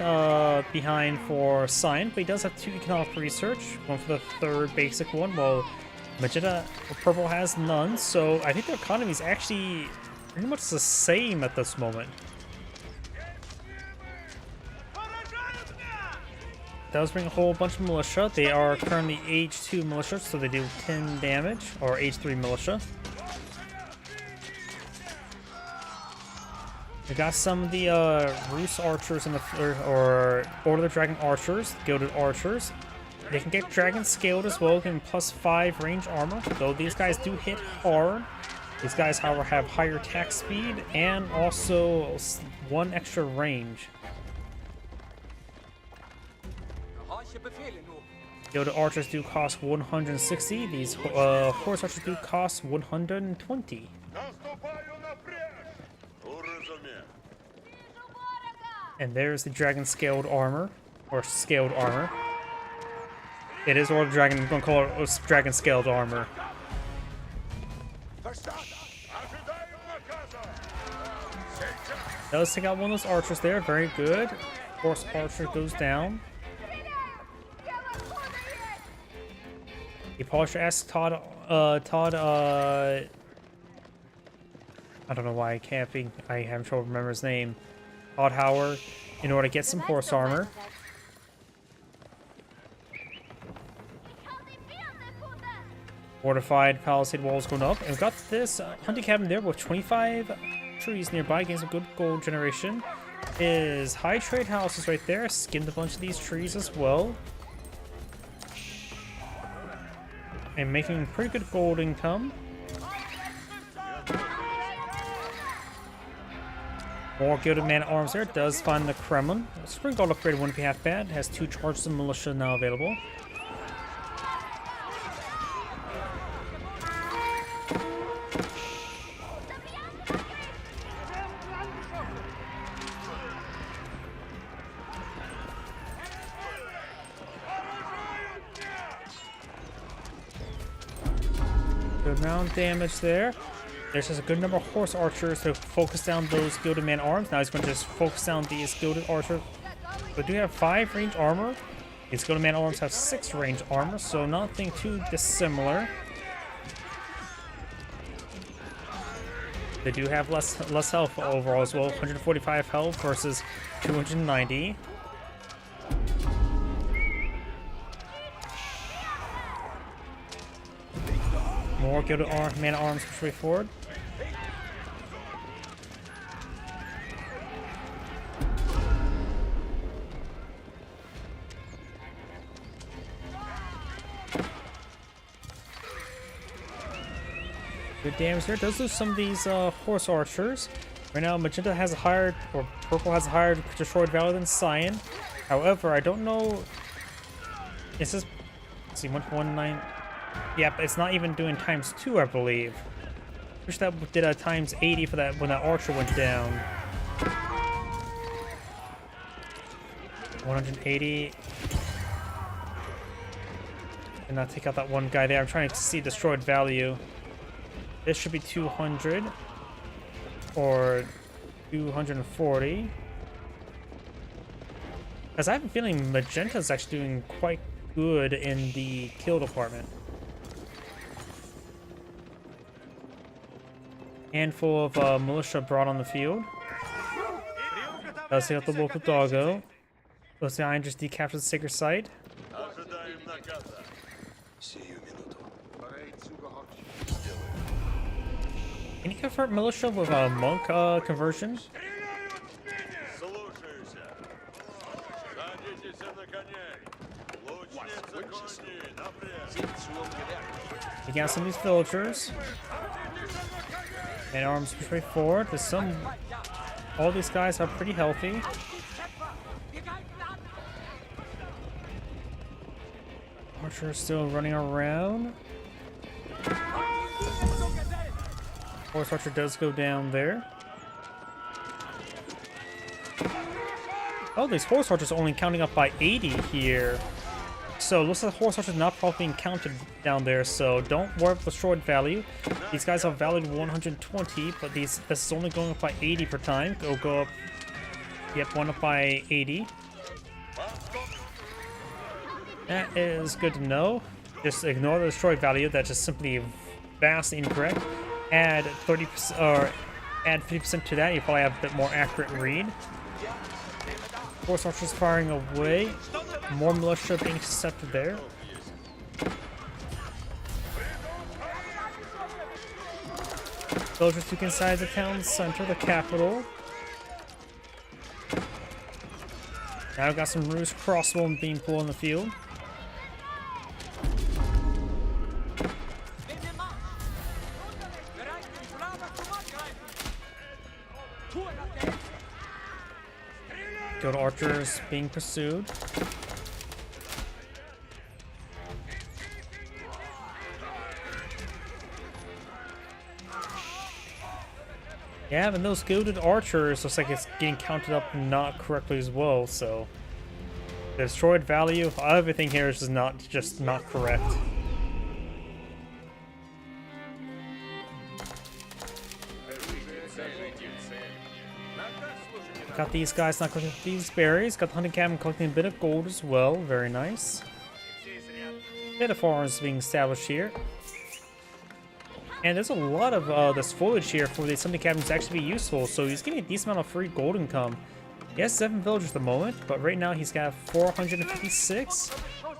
behind for Cyan, but he does have 2 economic research, one for the 3rd basic one, while Magenta Purple has none, so I think their economy is actually pretty much the same at this moment. Does bring a whole bunch of militia. They are currently age 2 militia, so they do 10 damage, or age 3 militia. We got some of the Rus archers in the or Order of the Dragon archers, gilded archers. They can get dragon scaled as well, getting +5 range armor. Though these guys do hit hard. These guys, however, have higher attack speed and also 1 extra range. Gilded archers do cost 160. These horse archers do cost 120. And there's the dragon scaled armor, or scaled armor. It is Order Dragon, I'm going to call it dragon scaled armor. Does take out one of those archers there, very good. Horse archer goes down. You probably should ask Todd, I don't know why I can't think, I have trouble remembering his name. Todd Howard, in order to get some horse armor. Fortified palisade walls going up. And we've got this hunting cabin there with 25 trees nearby, getting some good gold generation. Is high trade houses right there. Skinned a bunch of these trees as well. And making pretty good gold income. More gilded man-at-arms there. Does find the Kremlin. Spring Gold upgrade wouldn't be half bad. Has 2 charges of militia now available. Good amount of damage there. There's just a good number of horse archers to focus down those gilded man-arms. Now he's going to just focus down these gilded archers. They do have 5 range armor. These gilded man-arms have 6 range armor, so nothing too dissimilar. They do have less health overall as well. 145 health versus 290. More gilded man-at-arms push forward. Good damage there. Does lose some of these horse archers. Right now, Magenta has a higher, or Purple has a higher destroyed value than Cyan. However, I don't know. Is this? Let's see, 119. Yep, it's not even doing ×2, I believe. Wish that did a times 80 for that when that archer went down. 180. And not take out that one guy there. I'm trying to see destroyed value. This should be 200 or 240. Because I have a feeling Magenta's actually doing quite good in the kill department. Handful of militia brought on the field. Let's take out the local doggo. Those Iron just decaptured the sacred site. Can you convert militia with a monk conversion? You got some of these villagers. And arms push forward. There's some. All these guys are pretty healthy. Archer is still running around. Horse Archer does go down there. Oh, these Horse Archers are only counting up by 80 here. So it looks like Horse Archers not probably being counted down there, so don't worry about the destroyed value. These guys are valued 120, but this is only going up by 80 per time. It'll go up, yep, one up by 80. That is good to know. Just ignore the destroyed value. That's just simply vastly incorrect. Add 30% or add 50% to that. You probably have a bit more accurate read. Horse Archers firing away. More militia being intercepted there. Soldiers took inside the town center, the capital. Now we've got some Ruse crossbow being pulled in the field. Guild archers being pursued. Yeah, and those gilded archers looks like it's getting counted up not correctly as well, so the destroyed value of everything here is just not correct. Got these guys not collecting these berries. Got the hunting cabin collecting a bit of gold as well. Very nice. Bit of farms being established here. And there's a lot of this foliage here for these hunting cabins to actually be useful. So he's getting a decent amount of free gold income. He has 7 villagers at the moment, but right now he's got 456.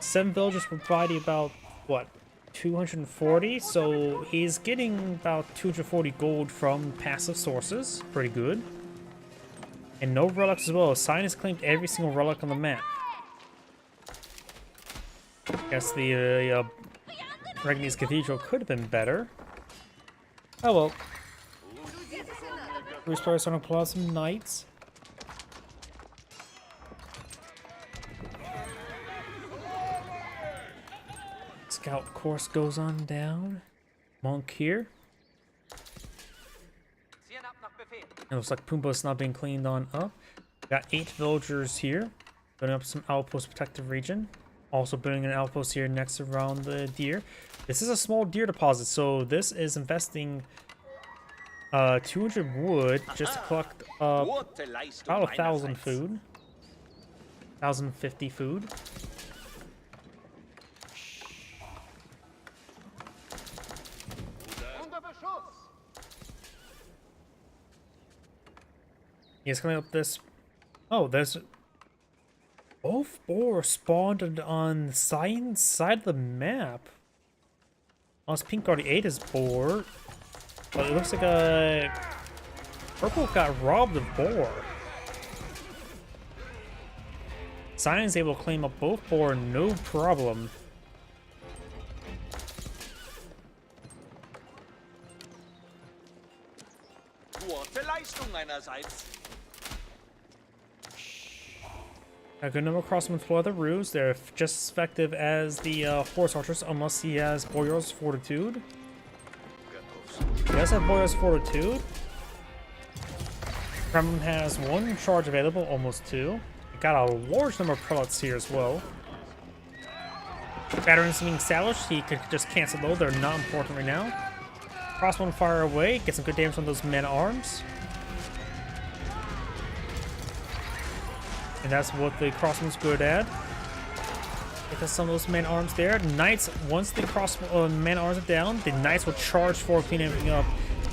7 villagers providing about, what, 240? So he's getting about 240 gold from passive sources. Pretty good. And no relics as well. Sign has claimed every single relic on the map. Guess the Regni's Cathedral could have been better. Oh well. Bruce Price on a Blossom Knights. Scout course goes on down. Monk here. It looks like Pumbaa's not being cleaned on up. Got 8 villagers here. Building up some outpost protective region. Also building an outpost here next around the deer. This is a small deer deposit, so this is investing 200 wood just to collect about 1,000 food. 1,050 food. He's coming up this. Oh, there's both boar spawned on the side of the map. Unless Pink already ate his boar, but it looks like a purple got robbed of boar. Cyan's able to claim up both boar, no problem. A good number of crossbows for the Ruse. They're just as effective as the Horse Archers, unless he has Boyar's Fortitude. does have Boyar's Fortitude. Kremlin has 1 charge available, almost 2. We got a large number of prelates here as well. Veterans being established, he could just cancel those, they're not important right now. Crossbow fire away, get some good damage on those men-at-arms. And that's what the crossbow's good at. Get some of those men-at-arms there. Knights, once the men-at-arms are down, the knights will charge for cleaning everything up.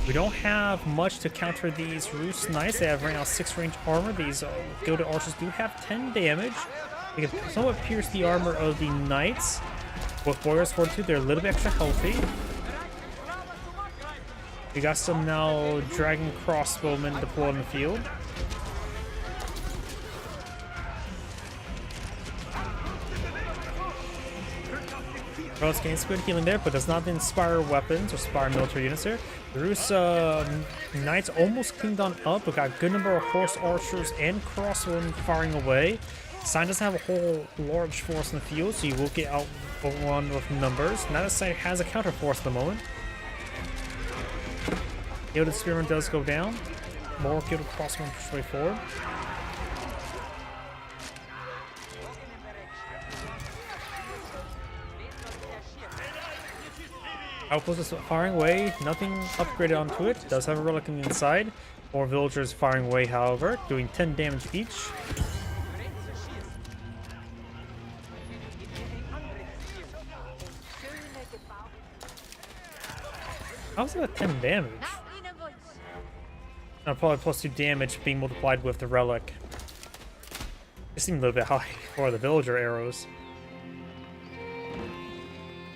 We don't have much to counter these Rus Knights. They have right now 6 range armor. These Gilded Archers do have 10 damage. They can somewhat pierce the armor of the Knights. With Boyar's Fortitude, they're a little bit extra healthy. We got some now Dragon Crossbowmen deployed in the field. Well, it's getting some good healing there, but does not inspire weapons or inspire military units there. The Rus Knights almost cleaned on up. We got a good number of Horse Archers and Crossbowmen firing away. Sign doesn't have a whole large force in the field, so you will get out one with numbers. Now that side has a counter force at the moment. Gilded Spearman does go down. More Gilded Crossbowmen push way forward. Outpost is firing away, nothing upgraded onto it. Does have a relic on the inside. 4 villagers firing away, however, doing 10 damage each. How's that 10 damage? Probably plus 2 damage being multiplied with the relic. It seemed a little bit high for the villager arrows.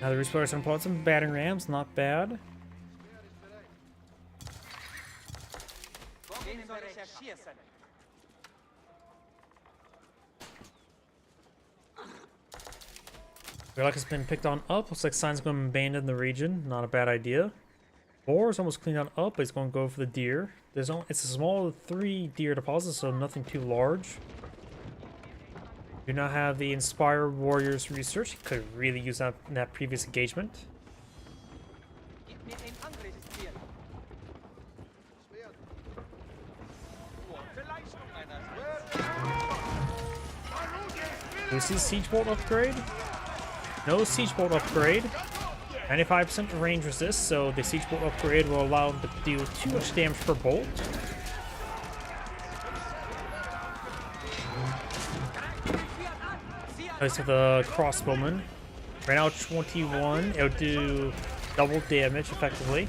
Now the Rus players are pulling some battering rams, not bad. Relic has been picked on up. Looks like Sign's going to abandon the region. Not a bad idea. Boar is almost cleaned on up, but he's going to go for the deer. It's a small 3 deer deposit, so nothing too large. Do not have the Inspire Warriors research. Could really use that in that previous engagement. Do we see Siege Bolt upgrade? No Siege Bolt upgrade. 95% range resist, so the Siege Bolt upgrade will allow him to do too much damage per bolt. Nice with the crossbowman. Right now 21. It'll do double damage effectively.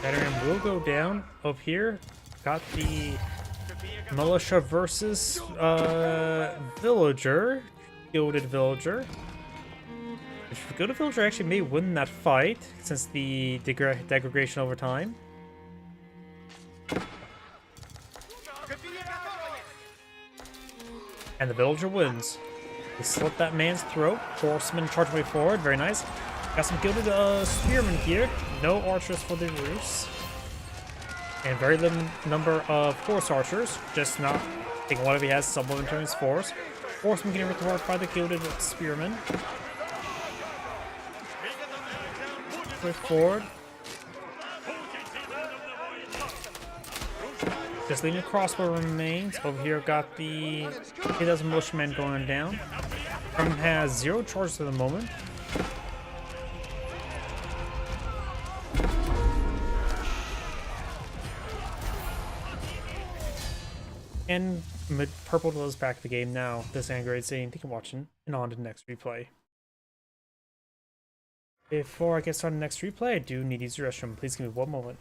Veteran will go down up here. Got the militia versus villager. Gilded Villager. Which Gilded Villager actually may win that fight since the degradation over time. And the Villager wins. They slit that man's throat. Horsemen charge way forward. Very nice. Got some Gilded Spearmen here. No archers for the Rus. And very limited number of Horse Archers. Just not. I think one of he has someone in his force. Horsemen getting recovered by the Gilded Spearmen. Way forward. Just leading crossbow remains. Over here got the 8,000 militiamen going down. Kremlin has 0 charges at the moment. And purple goes back to the game now. This Angrade saying thank you for watching, and on to the next replay. Before I get started on the next replay, I do need to use the restroom. Please give me 1 moment.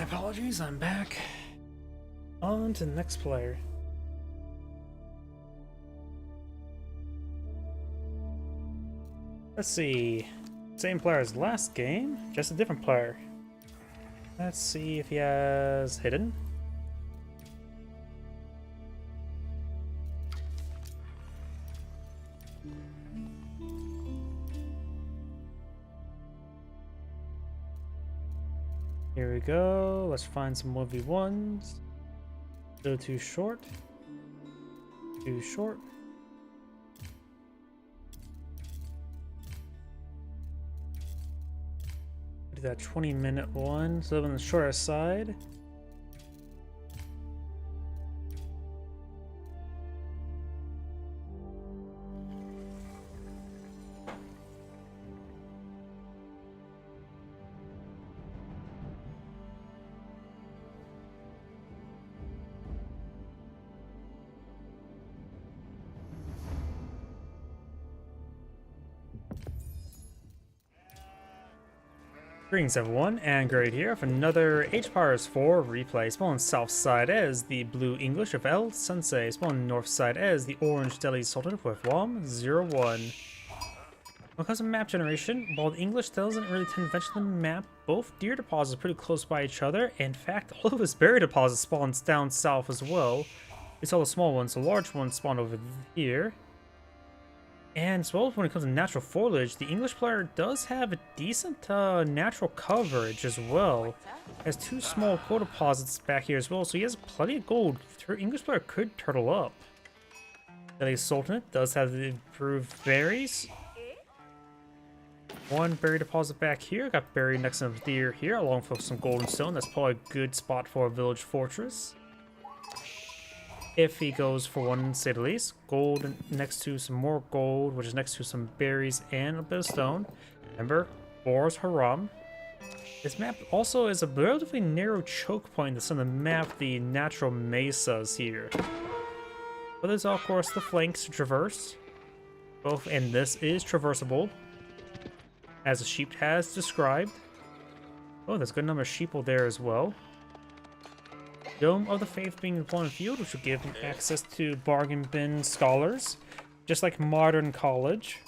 My apologies, I'm back. On to the next player. Let's see. Same player as last game, just a different player. Let's see if he has hidden. Here we go. Let's find some 1v1s. Go too short. Too short. Do that 20-minute one. So on the shorter side. Greetings everyone, and Great here for another Age Pirates 4 replay. Spawn south side as the Blue English of El Sensei. Spawn north side as the Orange Delhi Sultan with WOM01. When it comes to map generation, while the English doesn't really tend to venture the map, both deer deposits are pretty close by each other. In fact, all of his berry deposits spawns down south as well. We saw the small ones, the large ones spawn over here. And as well as when it comes to natural foliage, the English player does have a decent natural coverage as well. Has two small gold deposits back here as well, so he has plenty of gold. English player could turtle up. The Sultanate does have the improved berries. One berry deposit back here. Got berry next to the deer here, along with some golden stone. That's probably a good spot for a village fortress. If he goes for one, say the least. Gold next to some more gold, which is next to some berries and a bit of stone. Remember, Boros Haram. This map also is a relatively narrow choke point that's on the map, the natural mesas here. But there's of course the flanks to traverse. Both, and this is traversable, as the sheep has described. Oh, there's a good number of sheeple there as well. Dome of the Faith being deployed in the field, which will give him access to bargain bin scholars, just like modern college.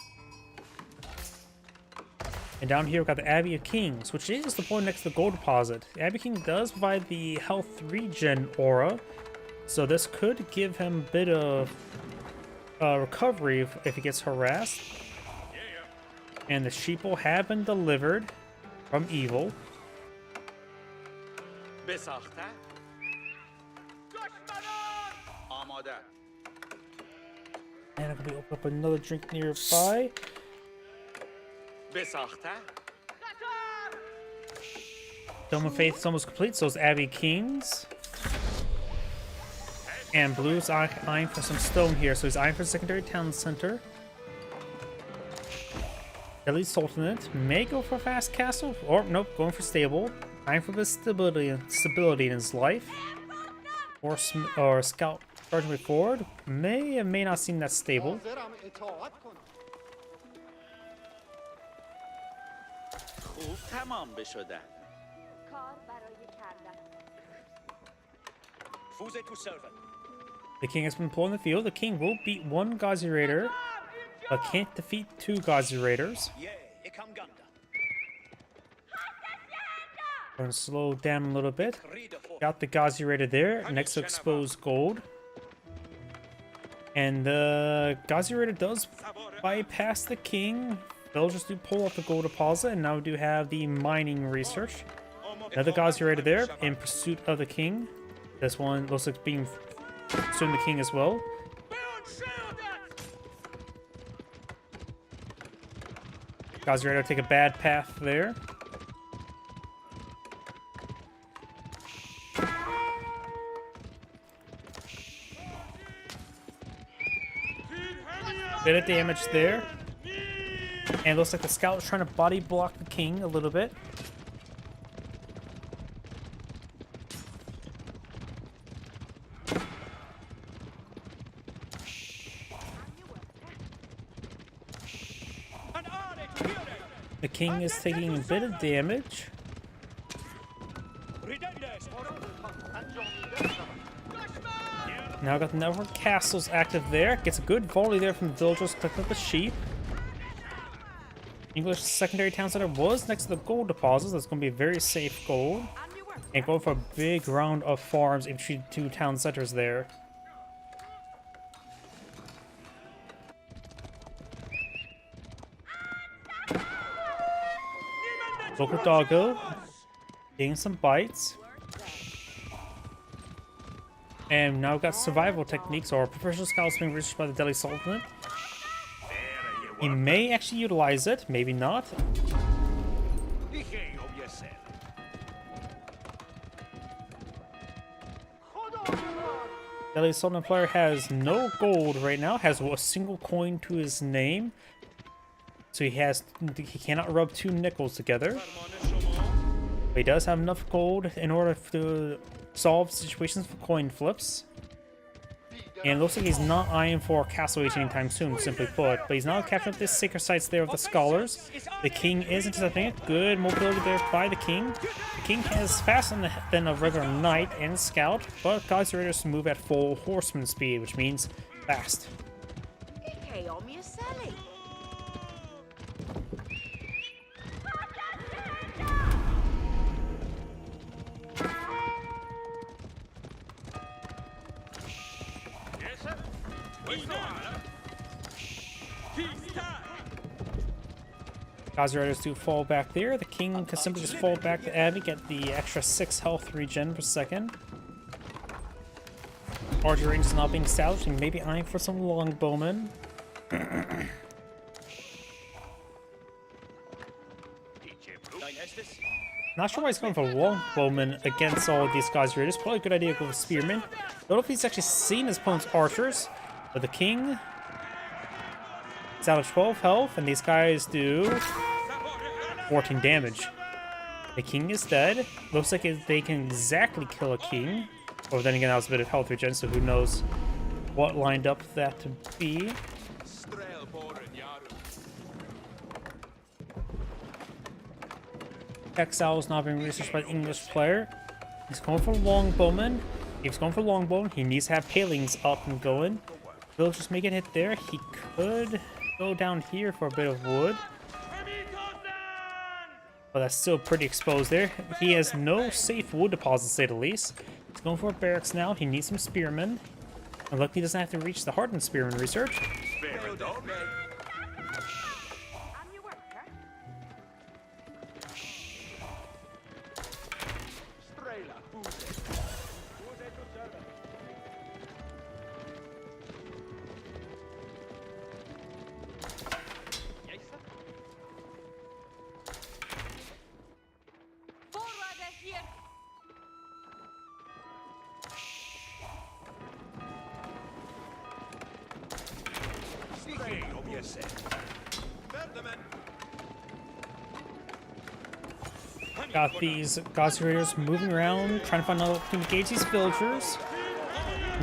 And down here we've got the Abbey of Kings, which is deployed next to the gold deposit. The Abbey of King does provide the health regen aura, so this could give him a bit of recovery if he gets harassed. And the sheeple have been delivered from evil. And I'm gonna open up another drink nearby. Dome of Faith is almost complete, so is Abbey Kings. And Blue's eyeing for some stone here, so he's eyeing for secondary town center. Delhi Sultanate may go for fast castle, or nope, going for stable. Eyeing for the stability in his life. Or scout charging way forward. May and may not seem that stable. The king has been pulled in the field. The king will beat one Ghazi Raider, but can't defeat two Ghazi Raiders. Going to slow down a little bit. Got the Ghazi Raider there, next to exposed gold. And the Ghazi Raider does bypass the king. They'll just do pull off the gold deposit, and now we do have the mining research. Another Ghazi Raider there in pursuit of the king. This one looks like being pursuing the king as well. Ghazi Raider take a bad path there. Bit of damage there. And it looks like the scout is trying to body block the king a little bit. The king is taking a bit of damage. Now got the network castles active there. Gets a good volley there from the villagers. Click up the sheep. English secondary town center was next to the gold deposits. That's going to be a very safe gold. And going for a big round of farms in between two town centers there. Local doggo. Getting some bites. And now we've got survival techniques or professional scouts being researched by the Delhi Sultanate. He may actually utilize it, maybe not. Delhi Sultanate player has no gold right now, has a single coin to his name. So he cannot rub two nickels together. But he does have enough gold in order to solve situations for coin flips. And it looks like he's not eyeing for Castle Age anytime soon, simply put. But he's now capturing up this sacred sites there of the scholars. The king is intercepting it. Good mobility there by the king. The king is faster than a regular knight and scout, but God's Raiders move at full horseman speed, which means fast. Gazi Riders do fall back there. The king can simply just fall back to Abbey, get the extra 6 health regen per second. Archer range is not being established, and maybe eyeing for some longbowmen. Not sure why he's going for longbowmen against all of these Gazi Raiders. Probably a good idea to go with spearmen. Don't know if he's actually seen his opponent's archers, but the king is out of 12 health, and these guys do 14 damage. The king is dead. Looks like they can exactly kill a king. Or then again, that was a bit of health regen, so who knows what lined up that to be. Exile is not being researched by the English player. He's going for longbowman. If he's going for longbowman, he needs to have palings up and going. Villagers may get hit there. He could go down here for a bit of wood. But that's still pretty exposed there. He has no safe wood deposits, to say the least. He's going for barracks now. He needs some spearmen. And luckily he doesn't have to reach the hardened spearman research. Got these Gazi Raiders moving around, trying to find out to engage these villagers.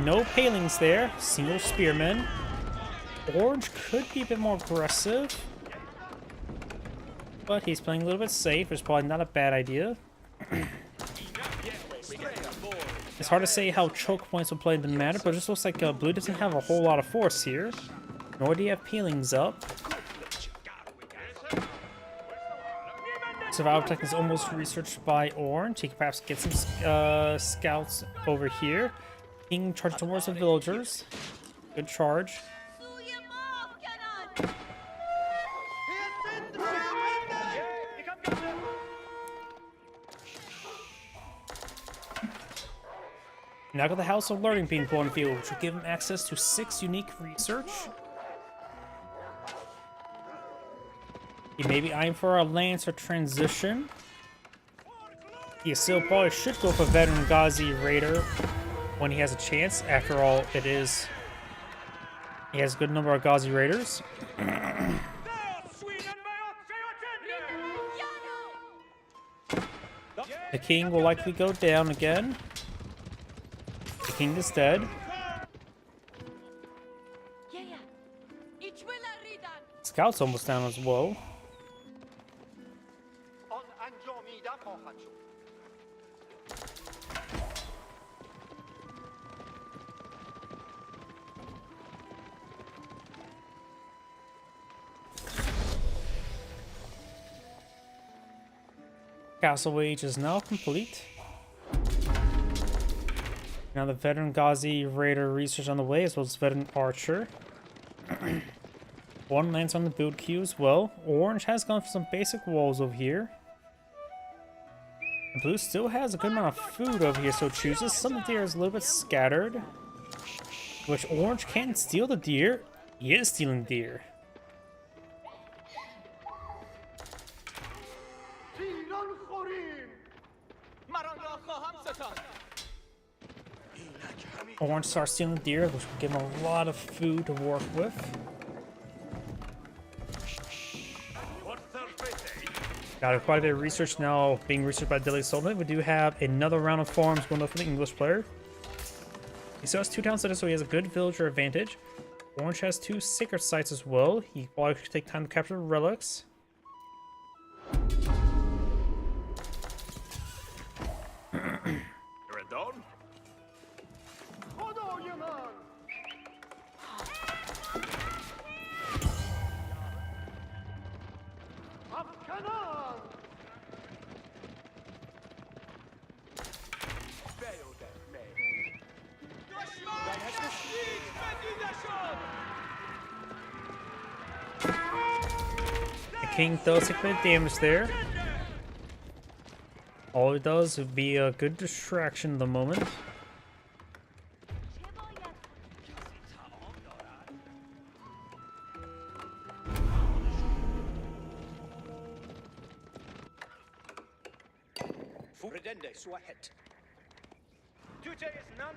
No palings there, single spearmen. Orange could be a bit more aggressive, but he's playing a little bit safe. It's probably not a bad idea. It's hard to say how choke points will play in the matter, but it just looks like blue doesn't have a whole lot of force here. Nor do you have peelings up. Survival tech is almost researched by Orange. He can perhaps get some scouts over here. King charging towards the villagers. Good charge. Now got the House of Learning being put on the field, which will give him access to 6 unique research. He may be eyeing for a Lancer transition. He still probably should go for veteran Gazi Raider when he has a chance. After all, he has a good number of Gazi Raiders. The king will likely go down again. The king is dead. Scout's almost down as well. Castle Wage is now complete. Now the Veteran Ghazi Raider research on the way, as well as Veteran Archer. One lands on the build queue as well. Orange has gone for some basic walls over here. And blue still has a good amount of food over here, so it chooses. Some of the deer is a little bit scattered. Which orange can steal the deer. He is stealing deer. Orange starts stealing deer, which will give him a lot of food to work with. Got quite a bit of research now being researched by Delhi Sultan. We do have another round of farms going up for the English player. He still has 2 town centers, so he has a good villager advantage. Orange has 2 sacred sites as well. He probably should take time to capture relics. King does take a bit of damage there. All it does would be a good distraction at the moment.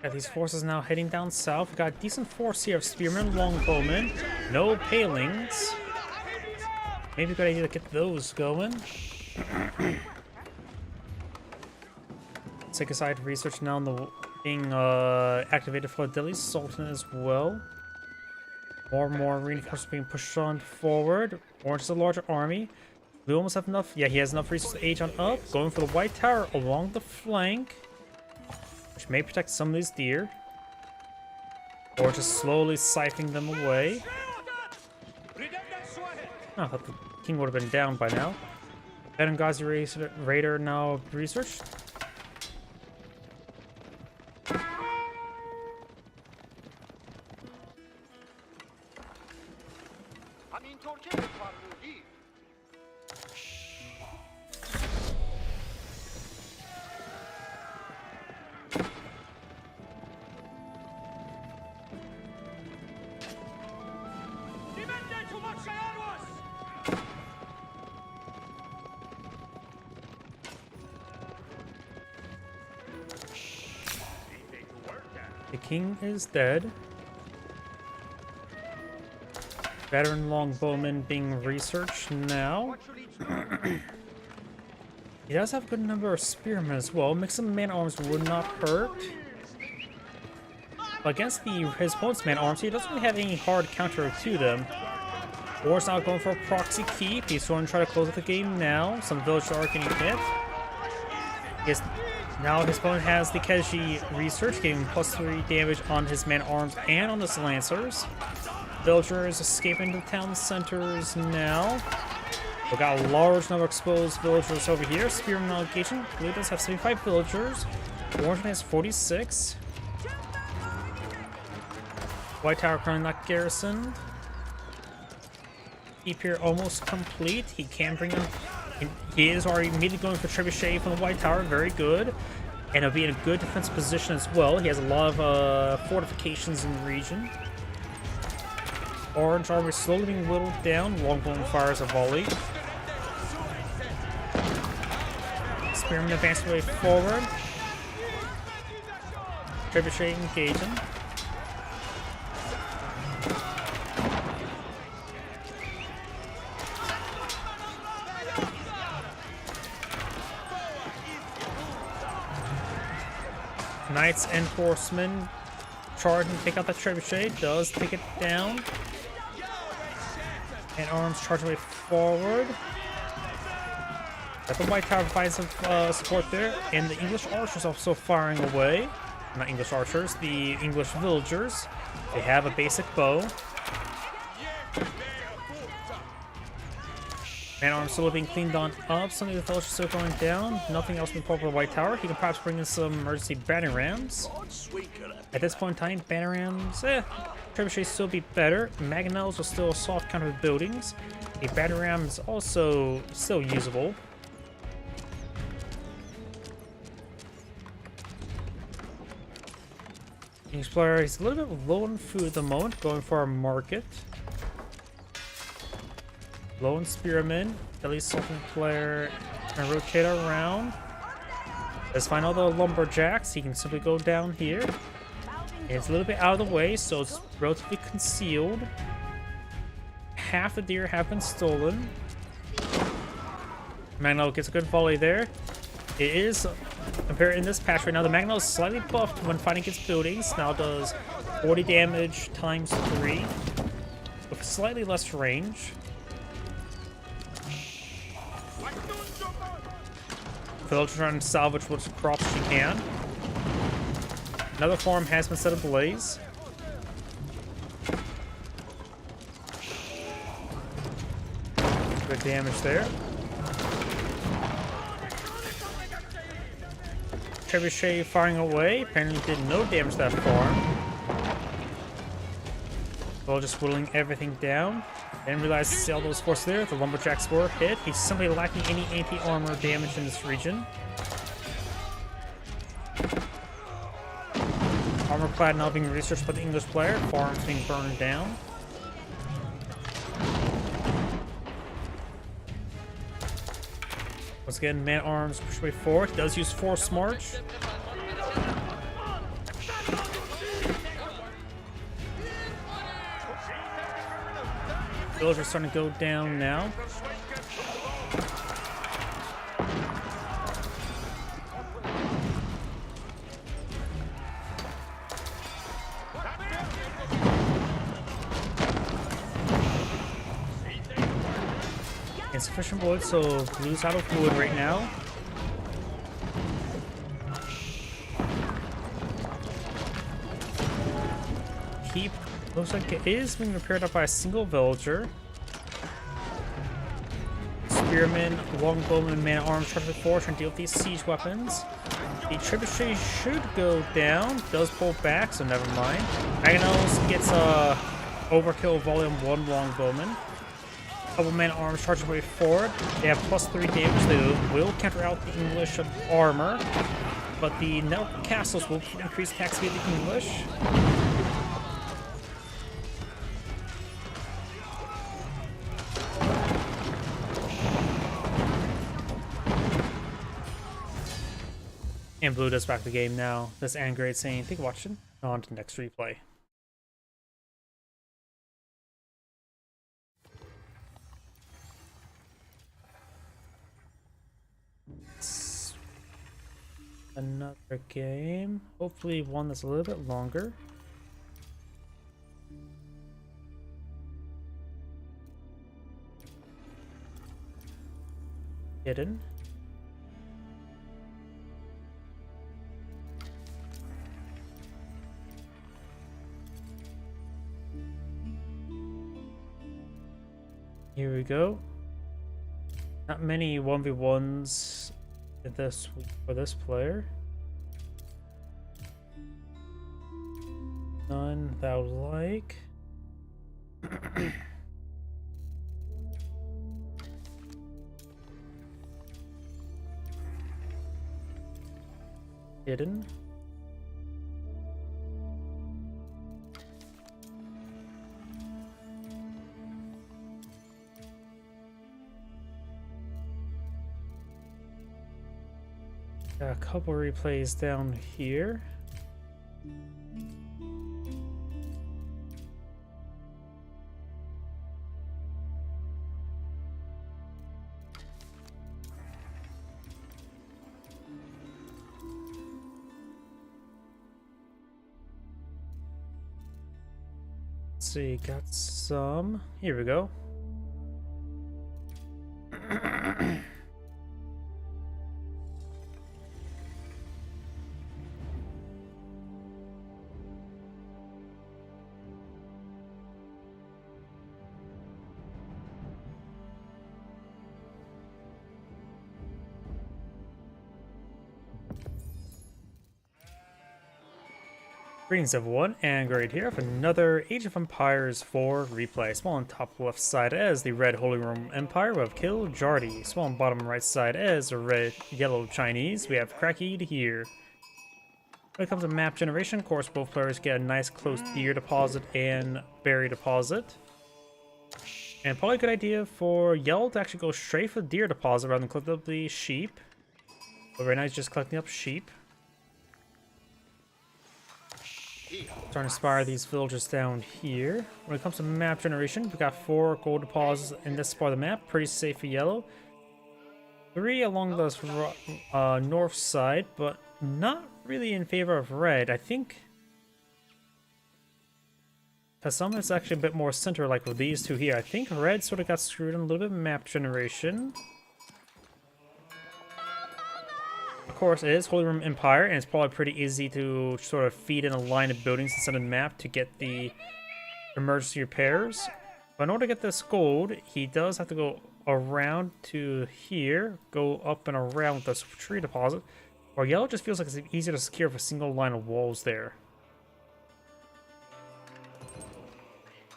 Yeah, these forces now heading down south. We got a decent force here of spearmen, longbowmen, no palings. Maybe a good idea to get those going. Take aside research now on the being activated for Delhi Sultan as well. More and more reinforcements being pushed on forward. Orange is a larger army. We almost have enough. Yeah, he has enough resources to age on up. Going for the White Tower along the flank, which may protect some of these deer. Or just slowly siphoning them away. Oh, I thought the king would have been down by now. Veteran Ghazi Raider now researched. The king is dead. Veteran longbowman being researched now. He does have a good number of spearmen as well. Mix some man-at-arms would not hurt. But against his opponent's man-at-arms, he doesn't really have any hard counter to them. War's not going for a proxy keep. He's going to try to close out the game now. Some villagers are getting hit. Now his opponent has the Keji research, giving +3 damage on his man-at-arms and on his lancers. Villagers escaping the town centers now. We've got a large number of exposed villagers over here. Spearman allocation. Blue does have 75 villagers. Orange has 46. White Tower currently not garrisoned. Keep here almost complete. He can bring him. He is already immediately going for Trebuchet from the White Tower. Very good. And he'll be in a good defensive position as well. He has a lot of fortifications in the region. Orange army slowly being whittled down. Longbowman fires a volley. Spearman advancing way forward. Trebuchet engaging. Knights and horsemen charge and take out that trebuchet. Does take it down. And arms charge away forward. Got the White Tower provides some support there. And the English archers also firing away. Not English archers, the English villagers. They have a basic bow. Man-at-arms still being cleaned on up. Something the fellowship still going down. Nothing else been pulled for the White Tower. He can perhaps bring in some emergency battering rams. At this point in time, battering rams, trebuchets still be better. Mangonels will still soft counter the buildings. A battering ram is also still usable. English player, he's a little bit low on food at the moment, going for a market. Low on spearmen. At least something player can rotate around. Let's find all the lumberjacks. He can simply go down here. It's a little bit out of the way, so it's relatively concealed. Half the deer have been stolen. Magno gets a good volley there. It is, compared in this patch right now, the Magno is slightly buffed when fighting against buildings. Now does 40 damage times 3 with slightly less range. Villager trying to salvage what crops she can. Another farm has been set ablaze. Good damage there. Trebuchet firing away. Apparently did no damage to that farm. Well, just whittling everything down. Didn't realize to see all those forces there. The lumberjacks were hit. He's simply lacking any anti-armor damage in this region. Armor clad now being researched by the English player. Farms being burned down. Once again, man-at-arms push way forward. He does use force march. Villagers starting to go down now. Insufficient wood, so blue's out of wood right now. Keep looks like it is being repaired up by a single villager. Spearmen, longbowmen, man-at-arms charging forward trying to deal with these siege weapons. The trebuchet should go down. Does pull back, so never mind. Mangonels gets a overkill volume 1 longbowman. Couple man-at-arms charging way forward. They have +3 damage. They will counter out the English armor, but the network castles will increase attack speed of the English. And blue does back the game now. This Angrade saying, "Thank you for watching. On to the next replay." Another game. Hopefully one that's a little bit longer. Hidden. Here we go. Not many 1v1s this week for this player. None that I would like. Hidden. Got a couple replays down here. Let's see, got some. Here we go. Greetings everyone, and Great here for another Age of Empires 4 replay. Small on top left side as the red Holy Roman Empire, we have Kiljardi. Small on bottom right side as the red yellow Chinese, we have Krakid here. When it comes to map generation, of course both players get a nice close deer deposit and berry deposit. And probably a good idea for yellow to actually go straight for the deer deposit rather than collect up the sheep. But right now he's just collecting up sheep. Trying to inspire these villagers down here. When it comes to map generation, we got 4 gold deposits in this part of the map, pretty safe for yellow. 3 along the north side, but not really in favor of red. I think because some is actually a bit more center, like with these two here. I think red sort of got screwed in a little bit of map generation. Of course, it is Holy Roman Empire, and it's probably pretty easy to sort of feed in a line of buildings instead of the map to get the emergency repairs. But in order to get this gold, he does have to go around to here, go up and around with this tree deposit. Or yellow just feels like it's easier to secure with a single line of walls there.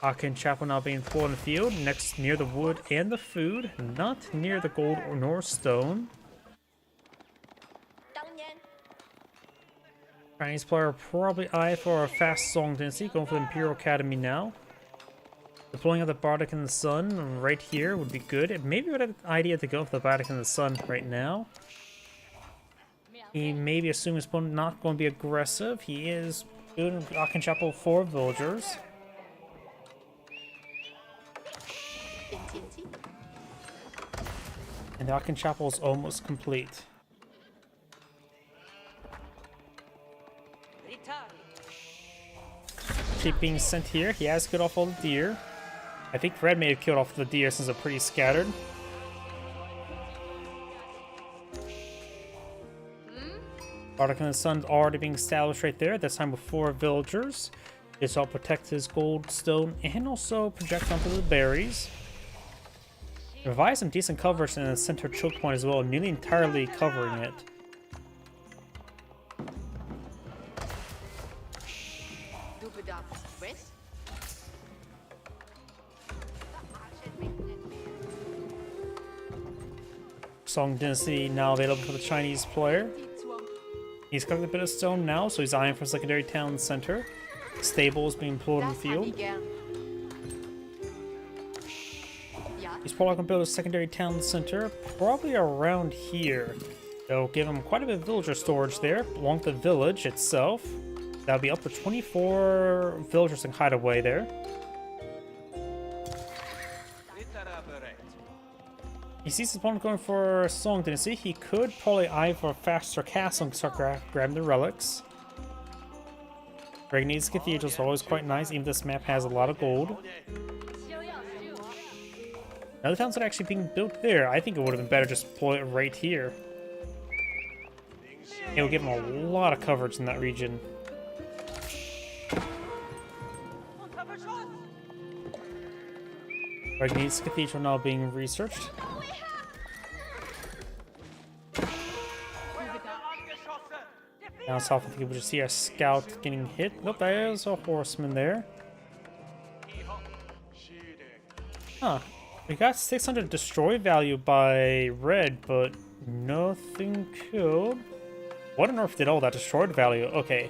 Aachen Chapel now being pulled in the field, next near the wood and the food, not near the gold nor stone. Chinese player probably eye for a fast Song Dynasty, going for the Imperial Academy now. Deploying of the Bardic and the Sun right here would be good. It may be a good idea to go for the Bardic and the Sun right now. He maybe assume his opponent not going to be aggressive. He is building Aachen Chapel for villagers. And the Aachen Chapel is almost complete. Sheep being sent here. He has killed off all the deer. I think red may have killed off the deer since they're pretty scattered. Bardic and the Sun's already being established right there, this time with 4 villagers. This will protect his gold, stone, and also project onto the berries. Provide some decent coverage in the center choke point as well, nearly entirely covering it. Song Dynasty now available for the Chinese player. He's collected a bit of stone now, so he's eyeing for secondary town center. Stables being pulled in the field. He's probably going to build a secondary town center, probably around here. They'll give him quite a bit of villager storage there, along the village itself. That'll be up to 24 villagers can hide away there. He sees his opponent going for Song Dynasty. He could probably eye for a faster castle and start grabbing the relics. Regni's Cathedral is always quite nice, even this map has a lot of gold. Now the town's not actually being built there. I think it would have been better just deploy it right here. It will give him a lot of coverage in that region. Regni's Cathedral now being researched. Now south, I think we just see a scout getting hit. Nope, there's a horseman there. Huh. We got 600 destroy value by red, but nothing killed. What on earth did all that destroyed value? Okay.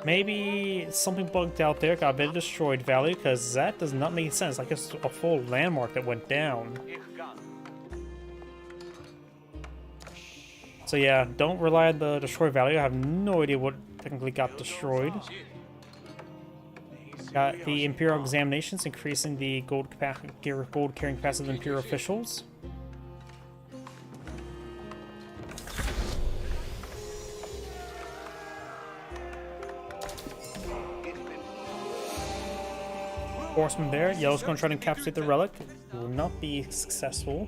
Maybe something bugged out there, got a bit of destroyed value, because that does not make sense. Like it's a full landmark that went down. So yeah, don't rely on the destroy value. I have no idea what technically got destroyed. Got the Imperial Examinations, increasing the gold carrying capacity of the Imperial officials. Horseman there. Yellow's going to try to encapsulate the relic. It will not be successful.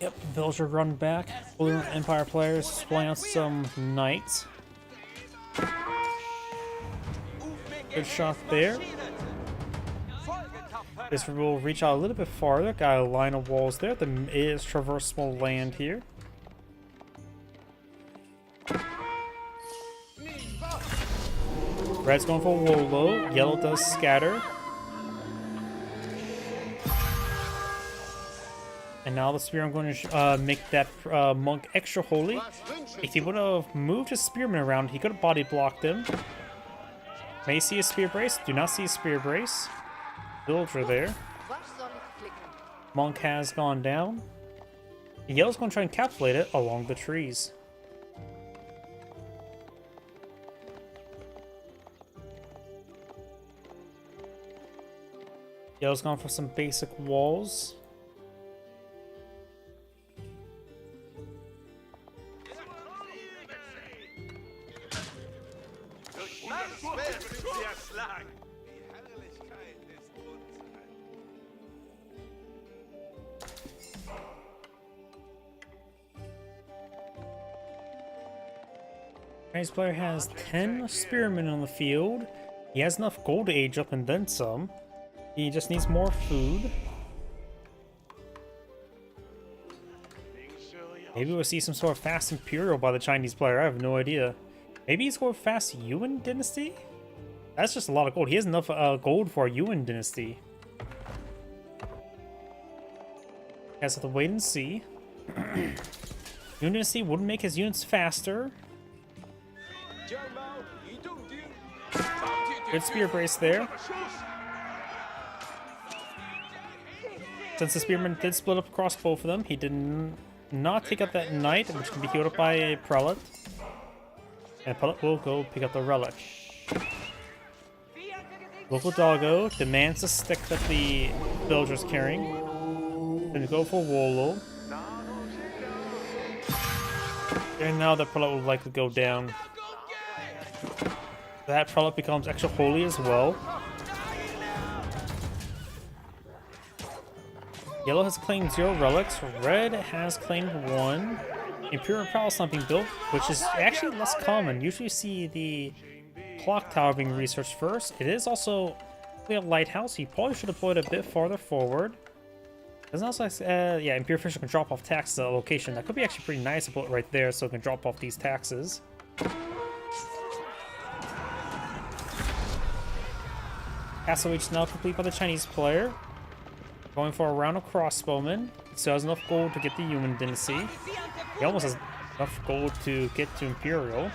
Yep, villager run back. Blue Empire players displaying out some knights. Good shot there. This will reach out a little bit farther. Got a line of walls there. There is traversable land here. Red's going for Wolo. Yellow does scatter. And now the Spearman going to make that monk extra holy. If he would have moved his Spearman around, he could have body blocked him. May see a Spear Brace. Do not see a Spear Brace. Villager there. Monk has gone down. Yellow's going to try and encapsulate it along the trees. Yellow's gone for some basic walls. Chinese player has 10 spearmen on the field. He has enough gold to age up and then some. He just needs more food. Maybe we'll see some sort of fast Imperial by the Chinese player. I have no idea. Maybe he's going fast Yuan Dynasty? That's just a lot of gold. He has enough gold for a Yuan Dynasty. Guys have to wait and see. Yuan Dynasty would make his units faster. Good Spear Brace there. Since the Spearman did split up across both of them, he did not take up that Knight, which can be healed up by a Prelate. And Prelate will go pick up the Relic. Local Doggo demands the stick that the villager's carrying. Then go for Wolo. And now the Prelate will likely go down. That Prelate becomes extra holy as well. Yellow has claimed 0 relics. Red has claimed 1. Imperial Palace not being built, which is actually less common. Usually you see the clock tower being researched first. It is also a lighthouse. You probably should deploy it a bit farther forward. There's also, yeah, Imperial Official can drop off taxes at a location. That could be actually pretty nice to put it right there so it can drop off these taxes. Castle Reach now complete by the Chinese player. Going for a round of crossbowmen. Still has enough gold to get the Yuan Dynasty. He almost has enough gold to get to Imperial.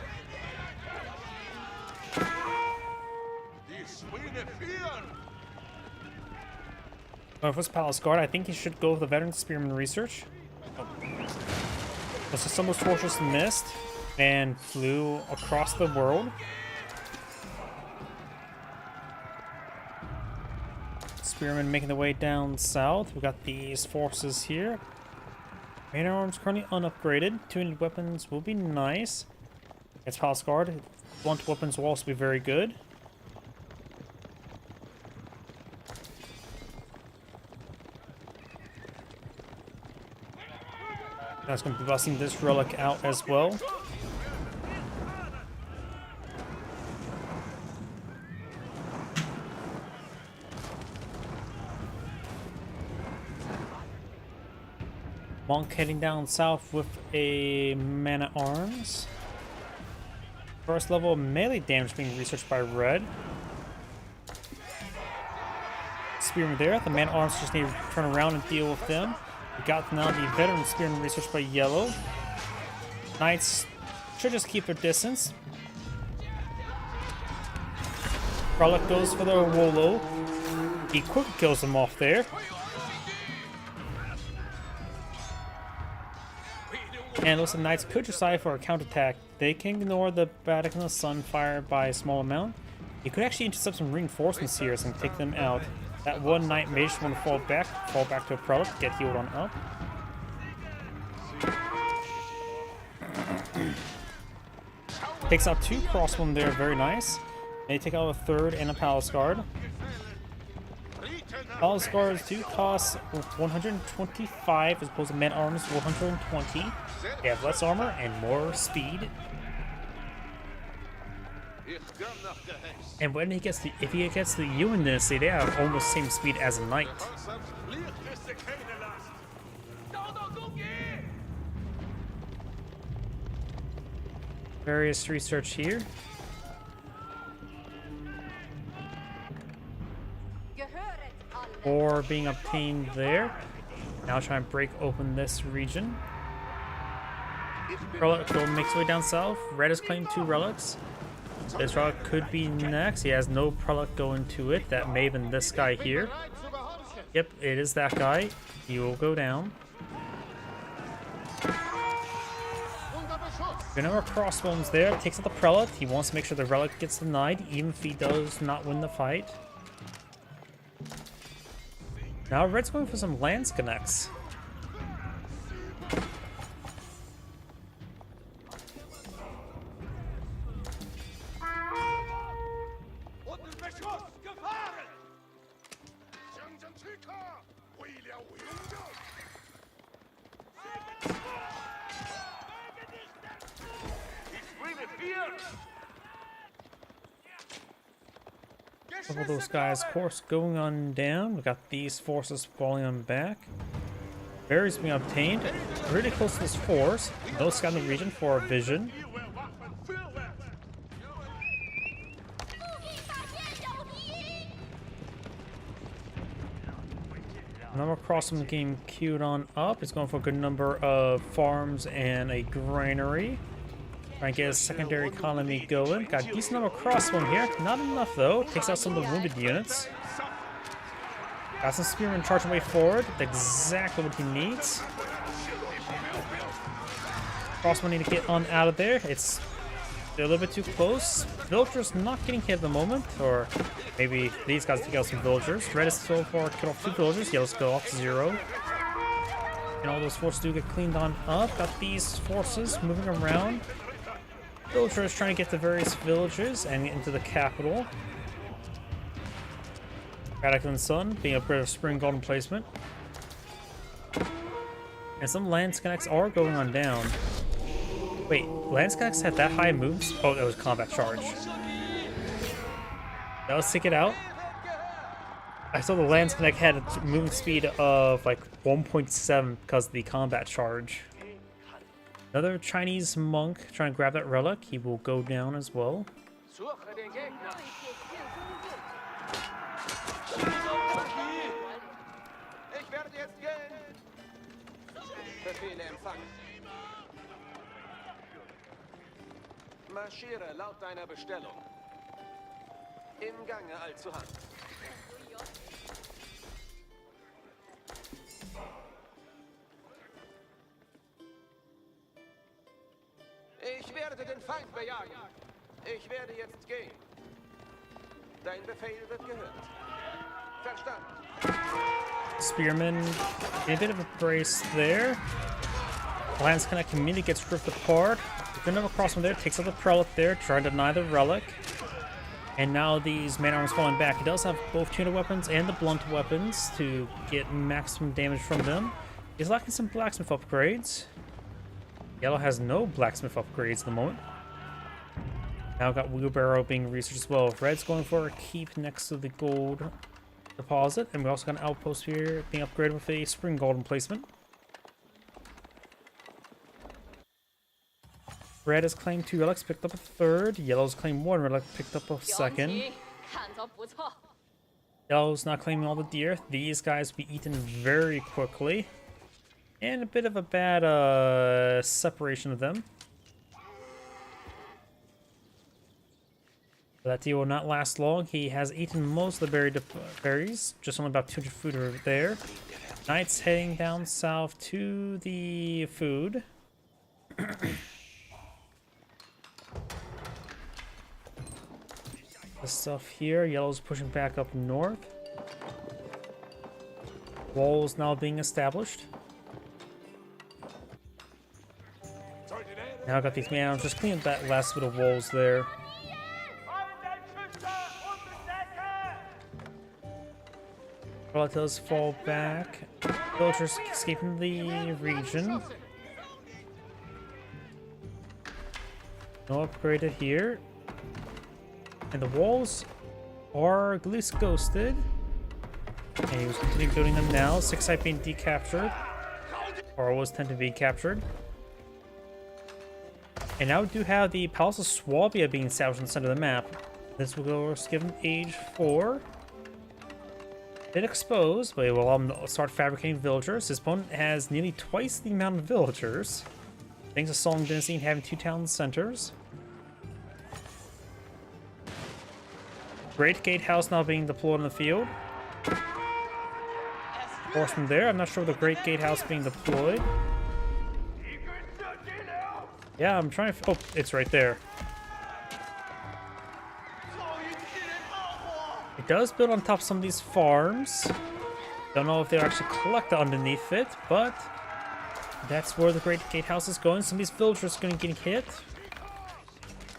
First Palace Guard, I think he should go with the Veteran Spearman Research. So some of those torches missed and flew across the world. Spearmen making their way down south. We got these forces here. Main arms currently unupgraded. 2 weapons will be nice. It's Palace Guard. Blunt weapons will also be very good. That's going to be busting this relic out as well. Monk heading down south with a man-at-arms. First level melee damage being researched by Red. Spearman there. The man-at-arms just need to turn around and deal with them. We got now the Veteran Spearman researched by Yellow. Knights should just keep their distance. Frolic goes for the Wolo. He quickly kills them off there. And looks like Knights could decide for a counterattack. They can ignore the Vatican Sun fire by a small amount. You could actually intercept some reinforcements here and take them out. That one Knight may just want to fall back to a Prelate, get healed on up. Takes out 2 crossbowmen there, very nice. They take out a 3rd and a Palace Guard. Palace Guards do cost 125 as opposed to men-at-arms 120. They have less armor and more speed. And when he gets if he gets the Yuan Dynasty, they have almost the same speed as a Knight. Various research here. 4 being obtained there. Now try and break open this region. Relic will make its way down south. Red has claimed 2 relics. This relic could be next. He has no relic going to it. That may have been this guy here. Yep, it is that guy. He will go down. Good number of crossbones there. Takes out the prelate. He wants to make sure the relic gets denied, even if he does not win the fight. Now Red's going for some lance connects. Couple of those guys, of course, going on down. We got these forces falling on back. Berries being obtained. Really close to this force. No scout in the region for a vision. Number across from the game queued on up. It's going for a good number of farms and a granary. Trying to get a secondary economy going. Got a decent number of crossbone here. Not enough though. Takes out some of the wounded units. Got some spearmen charging way forward. Exactly what he needs. Crossbone need to get on out of there. They're a little bit too close. Villagers not getting hit at the moment. Or maybe these guys take out some villagers. Red is so far kill off 2 villagers. Yellow's go off 0. And all those forces do get cleaned on up. Got these forces moving around. Villagers trying to get to various villages and get into the capital. Radical Sun being upgraded with Spring Golden placement. And some Lance Connects are going on down. Wait, Lance Connects had that high moves? Oh, that was combat charge. That was stick it out. I saw the Lance Connect had a movement speed of like 1.7 because of the combat charge. Another Chinese monk trying to grab that relic. He will go down as well. Marschiere laut deiner Bestellung. Im Gange allzuhand. Ich werde den Feind bejagen. Ich werde jetzt gehen. Dein Befehl wird gehört. Verstanden. Spearman, a bit of a brace there. Lance Connect immediately gets ripped apart. Good number across from there, takes out the prelate there, trying to deny the relic. And now these man armors falling back. He does have both tuner weapons and the blunt weapons to get maximum damage from them. He's lacking some blacksmith upgrades. Yellow has no blacksmith upgrades at the moment. Now got wheelbarrow being researched as well. Red's going for a keep next to the gold deposit. And we also got an outpost here being upgraded with a spring golden placement. Red has claimed 2 relics, picked up a 3rd. Yellow's claimed 1 relic, picked up a 2nd. Yellow's not claiming all the deer. These guys will be eaten very quickly. And a bit of a bad separation of them. That deal will not last long. He has eaten most of the berries. Just only about 200 food over there. Knight's heading down south to the food. The stuff here. Yellow's pushing back up north. Walls now being established. Now I got these man. Just clean up that last bit of walls there. Relatives fall back. Villagers escaping the region. No upgraded here. And the walls are at least ghosted. And he was continuing building them now. 6 site being decaptured. Or always tend to be captured. And now we do have the Palace of Swabia being established in the center of the map. This will go give him age 4. Bit exposed, but we'll start fabricating villagers. His opponent has nearly twice the amount of villagers, thanks to Song Dynasty and having 2 town centers. Great Gatehouse now being deployed in the field. Horseman there. I'm not sure the Great Gatehouse being deployed. Yeah, I'm trying to... Oh, it's right there. It does build on top of some of these farms. Don't know if they'll actually collect underneath it, but that's where the Great Gatehouse is going. Some of these villagers are going to get hit.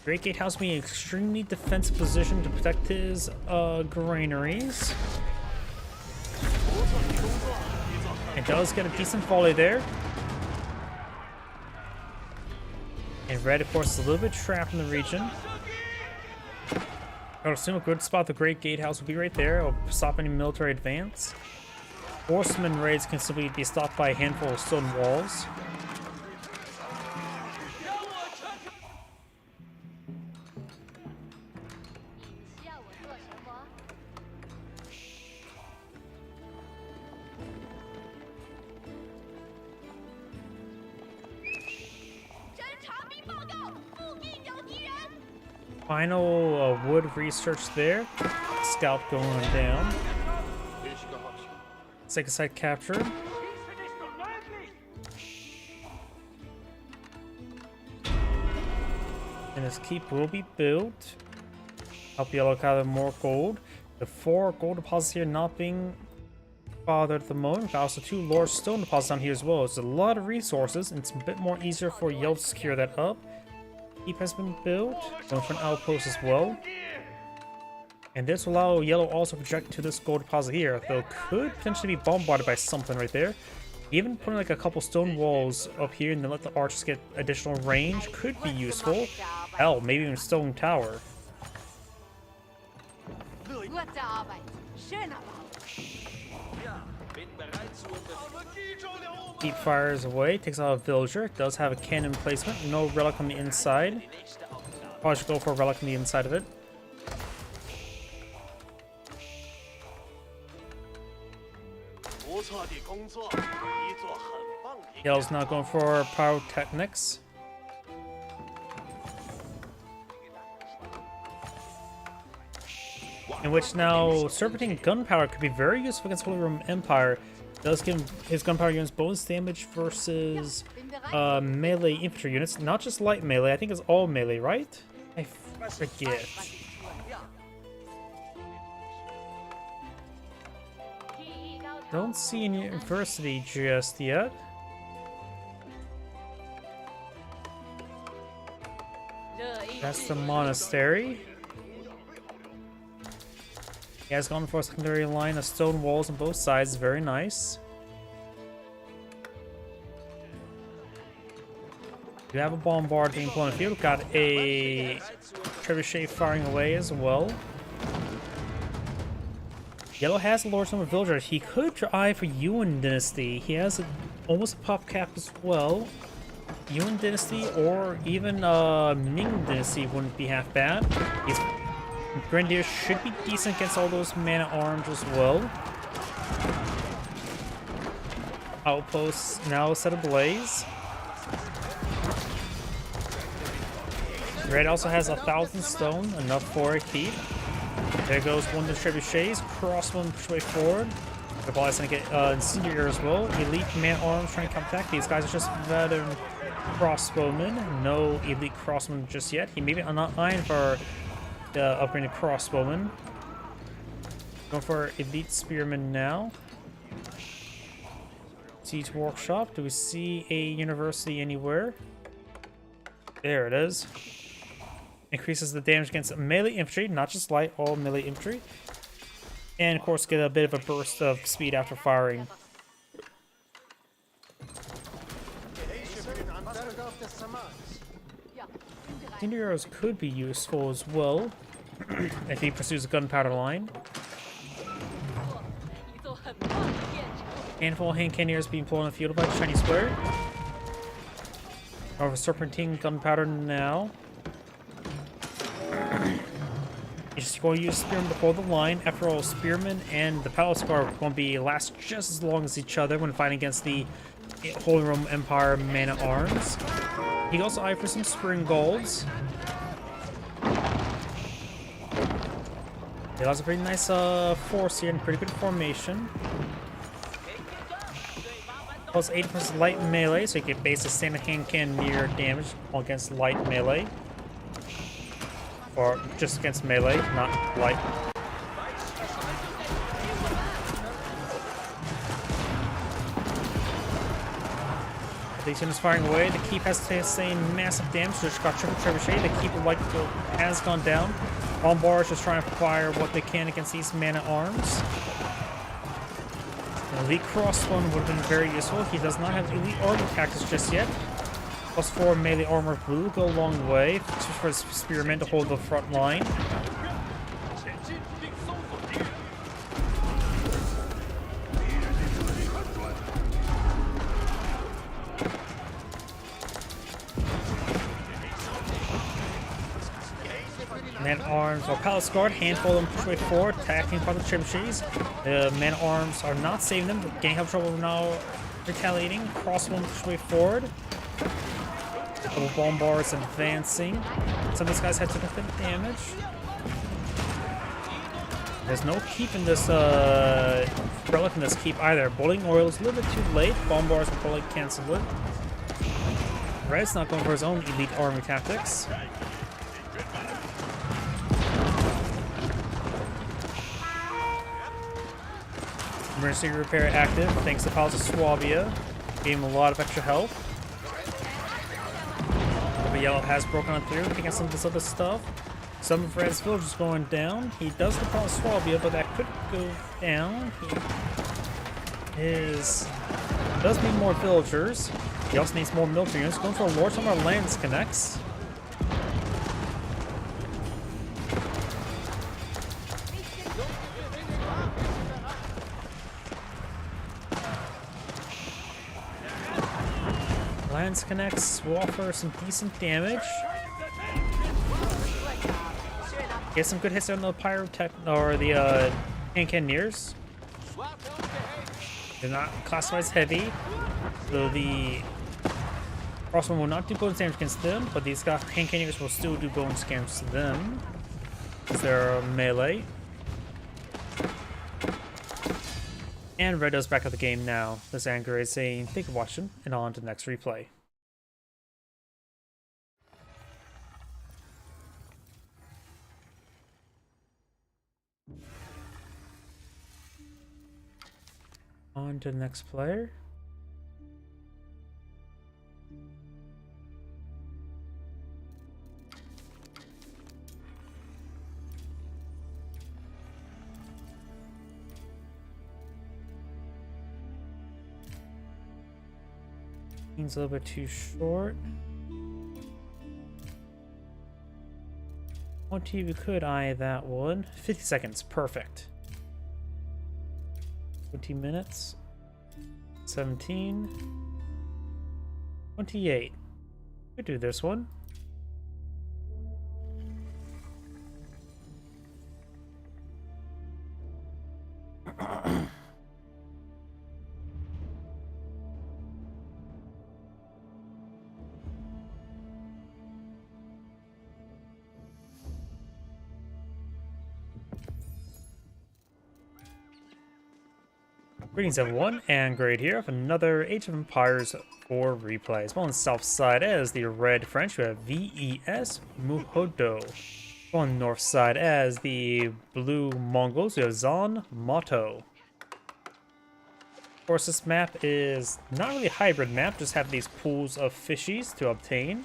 Great Gatehouse being an extremely defensive position to protect his granaries. It does get a decent volley there. And red, of course, is a little bit trapped in the region. I would assume a good spot, the Great Gatehouse will be right there. It'll stop any military advance. Horseman raids can simply be stopped by a handful of stone walls. Final wood research there. Scout going down. Second site captured. And this keep will be built. Help Yellow gather more gold. The 4 gold deposits here not being bothered at the moment. But also 2 large stone deposits down here as well. It's a lot of resources, and it's a bit more easier for Yellow to secure that up. Keep has been built. Going for an outpost as well. And this will allow Yellow also to project to this gold deposit here, though could potentially be bombarded by something right there. Even putting like a couple stone walls up here and then let the archers get additional range could be useful. Hell, maybe even a stone tower. Keep fires away, takes out a villager, does have a cannon placement, no relic on the inside. Probably should go for a relic on the inside of it. Yellow's now going for pyrotechnics. In which now Serpentine gunpowder could be very useful against Holy Roman Empire. Does give his gunpowder units bonus damage versus melee infantry units, not just light melee. I think it's all melee, right? I forget. Don't see any university just yet. That's the monastery. He has gone for a secondary line of stone walls on both sides. Very nice. You have a bombard being blown field. Got a trebuchet firing away as well. Yellow has a large number of villagers. He could try for Yuan Dynasty. He has almost a pop cap as well. Yuan Dynasty or even Ming Dynasty wouldn't be half bad. His Grenadiers should be decent against all those man-at-arms as well. Outposts now set ablaze. Red also has 1,000 stone, enough for a keep. There goes one of the trebuchets, crossbowmen push way forward. The ball is going to get incendiary as well. Elite man-at-arms trying to counterattack. These guys are just veteran crossbowmen. No elite crossbowmen just yet. He may be not eyeing for the upgraded crossbowman. Going for elite spearmen now. Siege workshop. Do we see a university anywhere? There it is. Increases the damage against melee infantry, not just light, all melee infantry. And of course get a bit of a burst of speed after firing. Incendiaries could be useful as well if he pursues a gunpowder line. Handful of hand cannoneers being pulled in the field by the Chinese square. Over serpentine gunpowder now. He's just going to use Spearman to hold the line. After all, Spearman and the Palace Guard are going to be last just as long as each other when fighting against the Holy Roman Empire Man-at-Arms. He can also eye for some Spring Golds. He has a pretty nice force here and pretty good formation. Plus 80% light melee, so you can base the standard hand cannoneer damage against light melee. Or just against melee, not light. The team is firing away. The keep has sustained massive damage, so just got triple trebuchet. The keep like has gone down. Bombard is just trying to fire what they can against these Man-at-Arms. An elite crossbone would have been very useful. He does not have elite armor tactics just yet. Plus 4 melee armor blue go a long way. Just for his spearmen to hold the front line. Man-at-Arms or Palace Guard handful them push way forward, attacking part of the trebuchets. The Man-at-Arms are not saving them. The gang have trouble now retaliating. Crossbone push way forward. Double bombards advancing. Some of these guys have taken a bit of damage. There's no keep in this relic in this keep either. Boiling oil is a little bit too late. Bombards will probably cancel it. Red's not going for his own elite army tactics. Emergency repair active thanks to Palace of Swabia. Gave him a lot of extra help. The yellow has broken on through, picking up some of this other stuff. Some of Red's villagers going down. He does the Palace of Swabia, but that could go down. He does need more villagers. He also needs more military units. Going for a Lord Summer Lance connects. Lance connects will offer some decent damage. Get some good hits on the pyrotech or the hand cannoneers. They're not classified as heavy, so the crossbow will not do bonus damage against them, but these hand cannoneers will still do bonus damage to them because they're melee. And Red is back at the game now. This anger is saying, thank you for watching, and on to the next replay. On to the next player. It's a little bit too short. 20, we could eye that one. 50 seconds, perfect. 20 minutes. 17. 28. Could do this one. Greetings everyone, and Great here with another Age of Empires 4 replay. As well on the south side as the Red French, we have VES Muhodo. On the north side as the Blue Mongols, we have Zon Motto. Of course, this map is not really a hybrid map, just have these pools of fishies to obtain.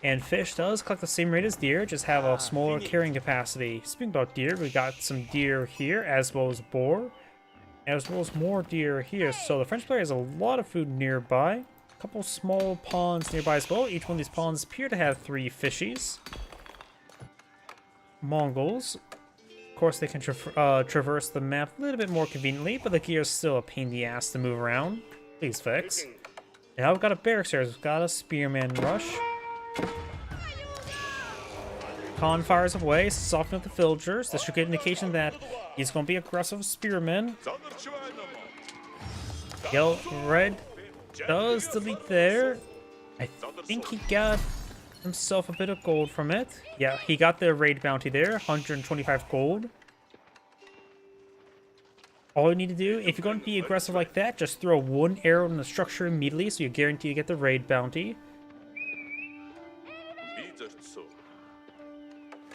And fish does collect the same rate as deer, just have a smaller carrying capacity. Speaking about deer, we got some deer here, as well as boar. As well as more deer here, so the French player has a lot of food nearby. A couple small ponds nearby as well. Each one of these ponds appear to have 3 fishies. Mongols. Of course, they can traverse the map a little bit more conveniently, but the gear is still a pain in the ass to move around. Please fix. Now we've got a barracks here. We've got a spearman rush. Khan fires away, softening up the villagers. This should get an indication that he's going to be aggressive spearman. Red does delete there. I think he got himself a bit of gold from it. Yeah, he got the raid bounty there, 125 gold. All you need to do, if you're going to be aggressive like that, just throw one arrow in the structure immediately, so you're guaranteed to get the raid bounty.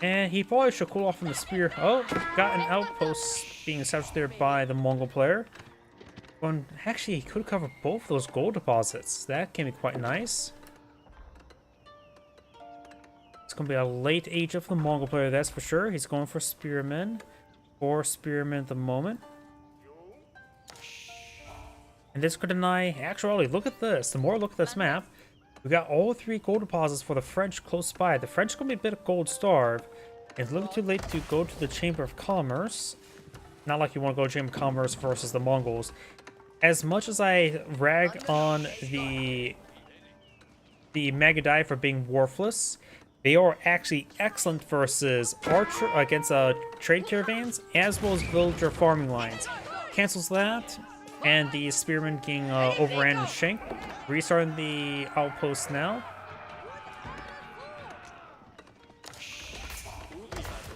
And he probably should cool off on the spear. Oh, got an outpost being established there by the Mongol player. Well, actually, he could cover both those gold deposits. That can be quite nice. It's going to be a late age of the Mongol player, that's for sure. He's going for spearmen. 4 spearmen at the moment. And this could deny... Actually, look at this. The more I look at this map, we got all 3 gold deposits for the French close by. The French are going to be a bit gold starved. It's a little too late to go to the Chamber of Commerce. Not like you want to go to Chamber of Commerce versus the Mongols. As much as I rag on the Magadai for being worthless, they are actually excellent versus archer against trade caravans, as well as villager farming lines. Cancels that. And the spearmen getting overran and shanked. Restarting the outpost now.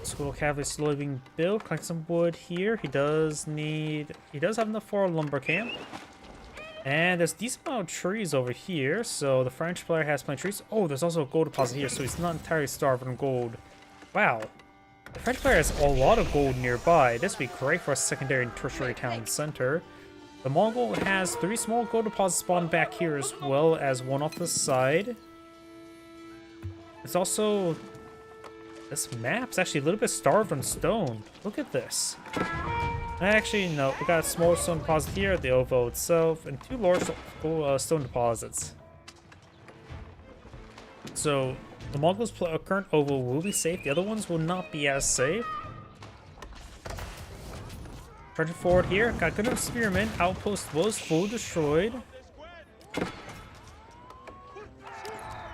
School cavalry slowly being built. Collect some wood here. He does have enough for a lumber camp. And there's a decent amount of trees over here. So the French player has plenty of trees. Oh, there's also a gold deposit here, so he's not entirely starved on gold. Wow. The French player has a lot of gold nearby. This would be great for a secondary and tertiary town center. The Mongol has 3 small gold deposits spawned back here, as well as one off the side. It's also... This map's actually a little bit starved on stone. Look at this. Actually, no. We got a small stone deposit here, the Ovo itself, and 2 large stone deposits. So, the Mongols' current Ovo will be safe. The other ones will not be as safe. Trudging forward here, got good enough spearmen. Outpost was fully destroyed.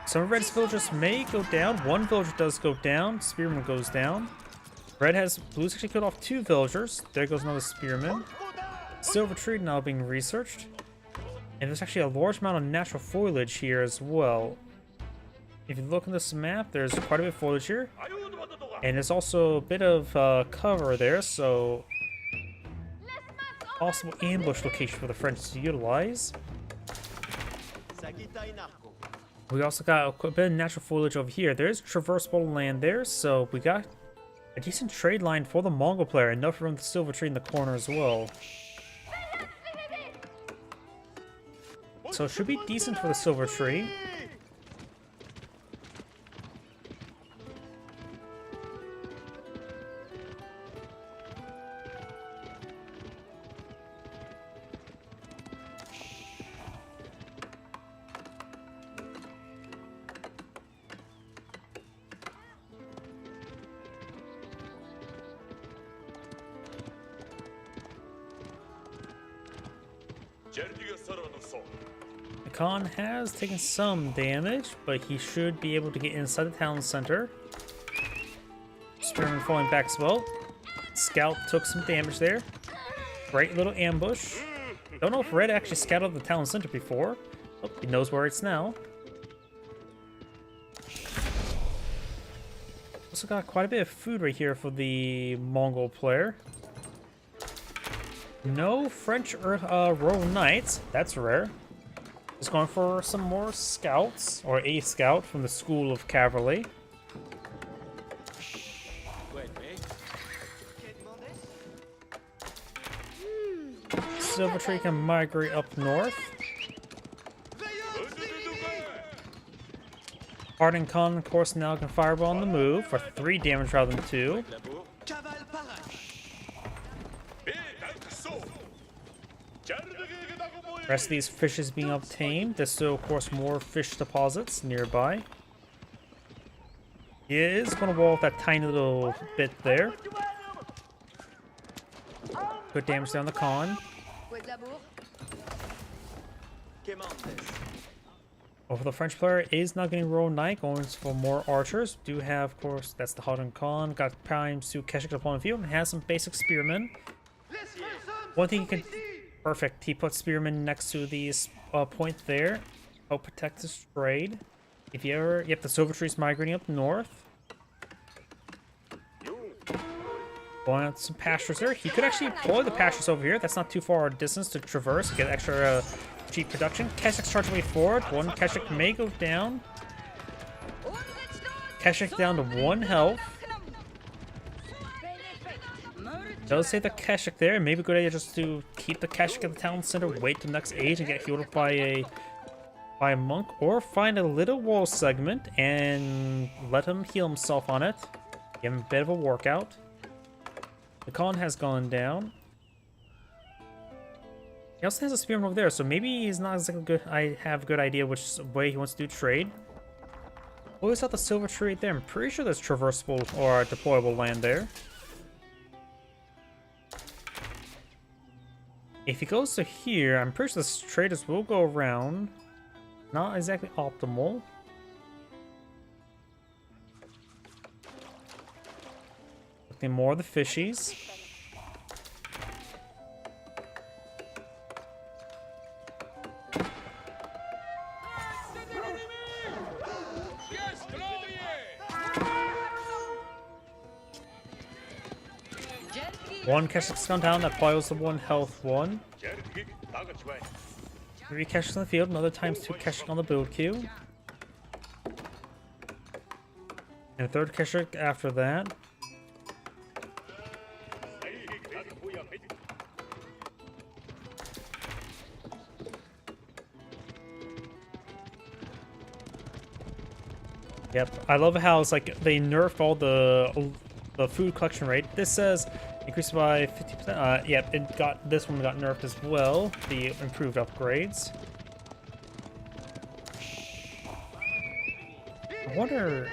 Some of Red's villagers may go down. 1 villager does go down. Spearman goes down. Blue's actually killed off 2 villagers. There goes another spearman. Silver tree now being researched. And there's actually a large amount of natural foliage here as well. If you look at this map, there's quite a bit of foliage here. And there's also a bit of cover there, so... Possible ambush location for the French to utilize. We also got a bit of natural foliage over here. There's traversable land there, so we got a decent trade line for the Mongol player. Enough room for the silver tree in the corner as well. So it should be decent for the silver tree. The Khan has taken some damage, but he should be able to get inside the town center. Spearman falling back as well. Scout took some damage there. Great little ambush. Don't know if Red actually scouted the town center before. Oh, he knows where it's now. Also got quite a bit of food right here for the Mongol player. No French Royal Knights. That's rare. Just going for some more scouts, or a scout from the School of Cavalry. Silvertree can migrate up north. Harding Khan, of course, now can fireball on the move for 3 damage rather than 2. Rest of these fishes being obtained. There's still, of course, more fish deposits nearby. He is going to wall off that tiny little bit there. Good damage down the Khan. Over the French player is not getting Royal Knight, going for more archers. Do have, of course, that's the Hardin Khan. Got Prime to Keshik upon the field and has some basic spearmen. One thing he can. Perfect. He puts spearmen next to these point there. Help protect his trade. If you ever. Yep, the Silver Tree's migrating up north. Going out some pastures there. He could actually deploy the pastures over here. That's not too far a distance to traverse. Get extra cheap production. Keshik's charging way forward. One Keshik may go down. Keshik down to 1 health. Does save the Keshik there. Maybe a good idea just to keep the Keshik at the town center, wait till next age and get healed up by a monk, or find a little wall segment and let him heal himself on it. Give him a bit of a workout. The Khan has gone down. He also has a spearman over there, so maybe he's not exactly good. I have a good idea which way he wants to do trade. Always thought the Silver Tree right there. I'm pretty sure there's traversable or deployable land there. If he goes to here, I'm pretty sure the traders will go around. Not exactly optimal. Looking more of the fishies. One Keshik's gone down, that boils the 1 health 1. 3 Keshiks on the field, another times 2 Keshik on the build queue. And a 3rd Keshik after that. Yep, I love how it's like they nerfed all the food collection rate. This says increased by 50%. Yep, this one got nerfed as well. The improved upgrades. I wonder.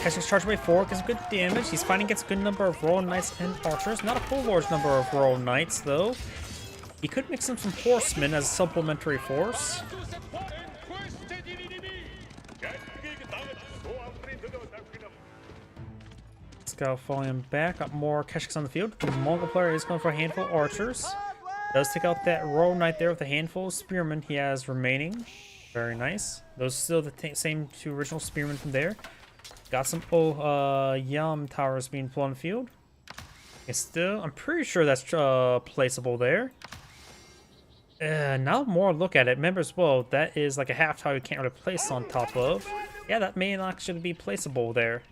Keshik's charge rate 4 gets good damage. He's fighting against a good number of Royal Knights and Archers. Not a full large number of Royal Knights though. He could mix in some horsemen as a supplementary force. Scout falling back. Got more Keshiks on the field. The Mongol player is going for a handful of archers. Does take out that Royal Knight there with a handful of spearmen he has remaining. Very nice. Those are still the same 2 original spearmen from there. Got some Yam towers being put on the field. It's still, I'm pretty sure that's placeable there. Now more look at it. Remember as well, that is like a half tower you can't really place on top of. Yeah, that may actually be placeable there.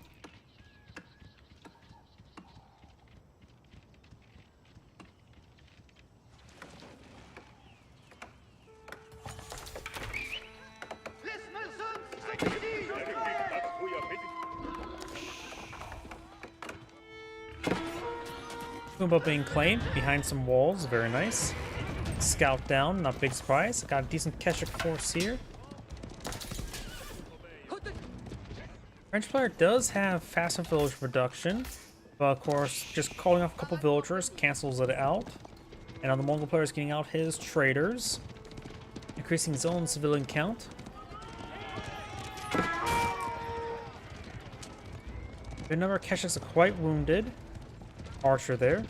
Pumbaa being claimed behind some walls, very nice. Scout down, not big surprise. Got a decent Keshik force here. French player does have faster village reduction, but of course, just calling off a couple villagers cancels it out. And now the Mongol player is getting out his traders, increasing his own civilian count. Good number of Keshiks are quite wounded. Archer there.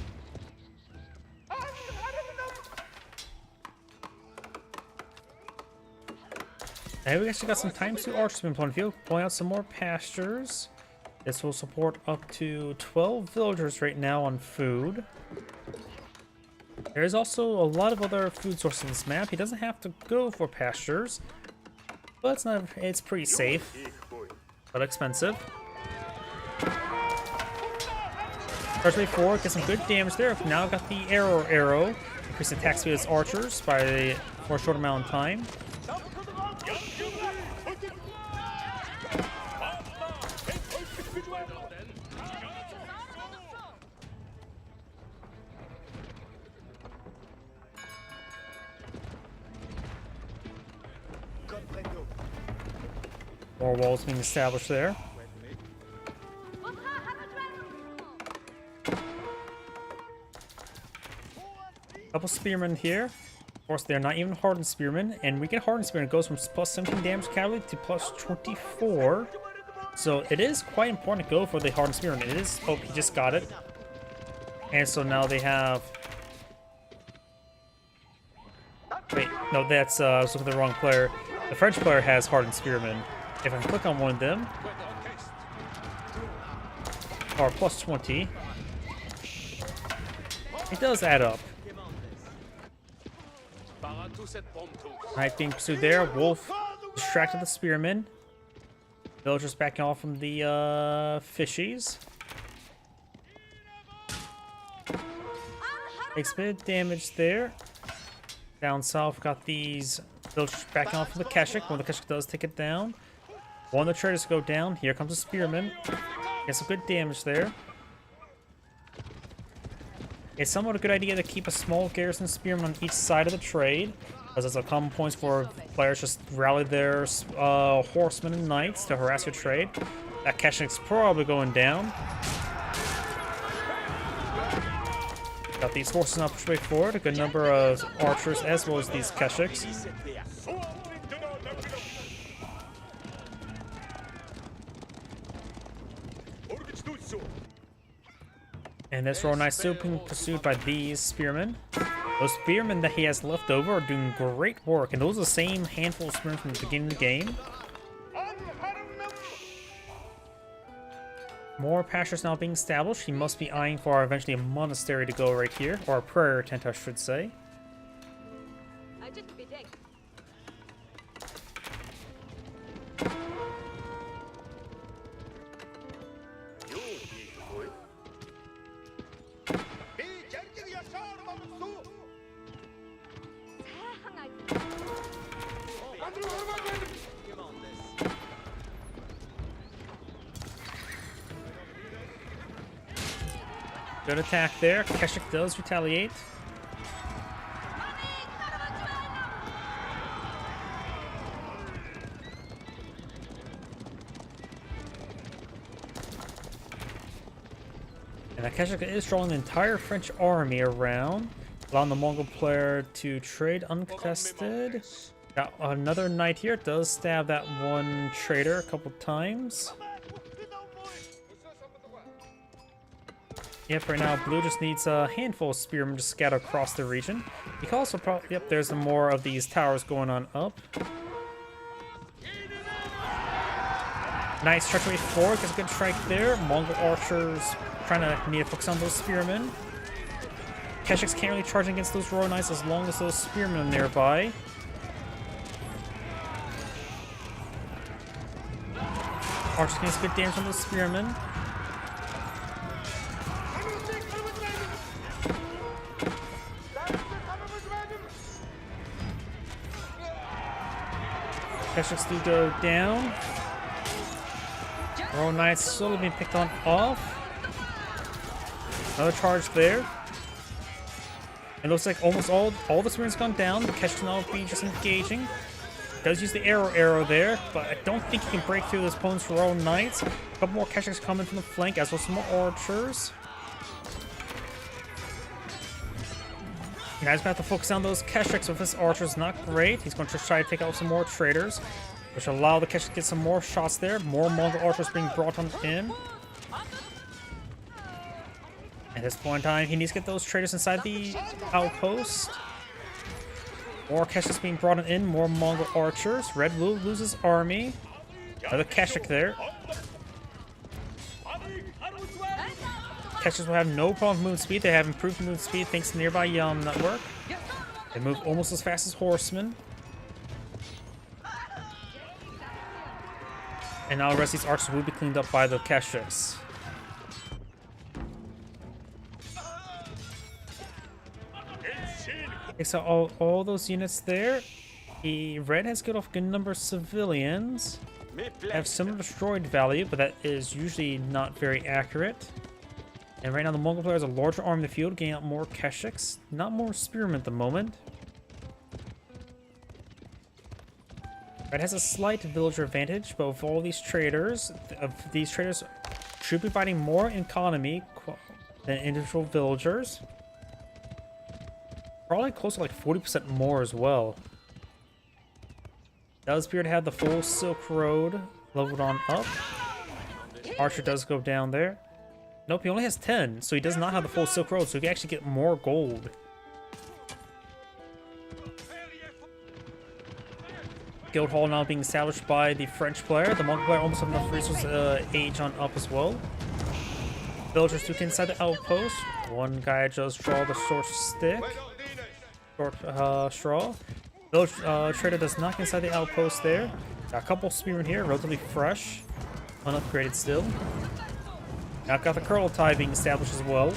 And we actually got some times 2 archers in point of view. Pulling out some more pastures. This will support up to 12 villagers right now on food. There's also a lot of other food sources on this map. He doesn't have to go for pastures, but it's pretty safe, but expensive. Charge rate 4, get some good damage there. Now got the arrow. Increase attack speed as archers for a short amount of time. More walls being established there. Couple spearmen here. Of course, they're not even hardened spearmen, and we get hardened spearmen. It goes from plus 17 damage cavalry to plus 24. So it is quite important to go for the hardened spearmen. It is. Oh, he just got it. And so now they have. Wait, no, that's I was looking at the wrong player. The French player has hardened spearmen. If I click on one of them, or plus 20, it does add up. Alright, being pursued there. Wolf distracted the spearmen. Villagers backing off from the fishies. Takes a bit of damage there. Down south, got these villagers backing off from the Keshik. When the Keshik does take it down. One of the traders go down. Here comes a spearman. Gets some good damage there. It's somewhat a good idea to keep a small garrison spearman on each side of the trade, as it's a common point for players just rally their horsemen and knights to harass your trade. That Keshik's probably going down. Got these horses now pushed way forward, a good number of archers as well as these Keshiks. And this Royal Knight still being pursued by these spearmen. Those spearmen that he has left over are doing great work, and those are the same handful of spearmen from the beginning of the game. More pastures now being established. He must be eyeing for eventually a monastery to go right here, or a prayer tent, I should say. Good attack there. Keshik does retaliate. And Keshik is drawing the entire French army around, allowing the Mongol player to trade uncontested. Got another knight here. Does stab that one trader a couple times. Yep, right now blue just needs a handful of spearmen to scatter across the region. You can also probably, yep, there's more of these towers going on up. Nice stretch way forward, gets a good strike there. Mongol archers trying to need to focus on those spearmen. Keshiks can't really charge against those Royal Knights as long as those spearmen are nearby. Archers gets good damage on those spearmen. Keshiks do go down. Royal Knights slowly being picked on off. Another charge there. It looks like almost all the spearmen's gone down. The Keshiks now be just engaging. Does use the arrow there, but I don't think he can break through this opponent's Royal Knights. A couple more Keshiks coming from the flank, as well as some more archers. Now he's going to have to focus on those Keshiks with his archers. Not great. He's going to try to take out some more traders, which will allow the Keshiks to get some more shots there. More Mongol archers being brought on in. At this point in time, he needs to get those traders inside the outpost. More Keshiks being brought in. More Mongol archers. Red will lose his army. Another Keshik there. Keshiks will have no problem with movement speed. They have improved movement speed thanks to nearby Yam network. They move almost as fast as horsemen. And now the rest of these archers will be cleaned up by the Keshiks. Okay, so all those units there. The red has got off a good number of civilians. Have similar destroyed value, but that is usually not very accurate. And right now the Mongol player has a larger army in the field, getting out more Keshiks. Not more spearmen at the moment. Red has a slight villager advantage, but with all these traders, should be providing more economy than individual villagers. Probably close to like 40% more as well. Does appear to have the full Silk Road leveled on up. Archer does go down there. Nope, he only has 10, so he does not have the full Silk Road, so he can actually get more gold. Guild Hall now being established by the French player. The Mongol player almost have enough resources age on up as well. Villagers do get inside the outpost. One guy just draw the short stick. Short straw. Village trader does not get inside the outpost there. Got a couple spearmen here, relatively fresh. Unupgraded still. Now got the Kurultai being established as well.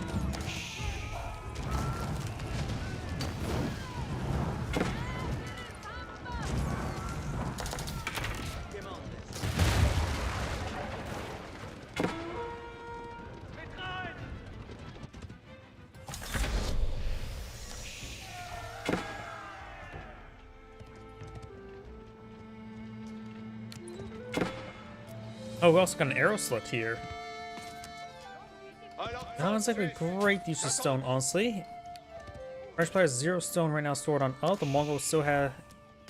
Oh, we also got an arrow slit here. Sounds like a great use of stone, honestly. French player has 0 stone right now stored on up. The Mongol still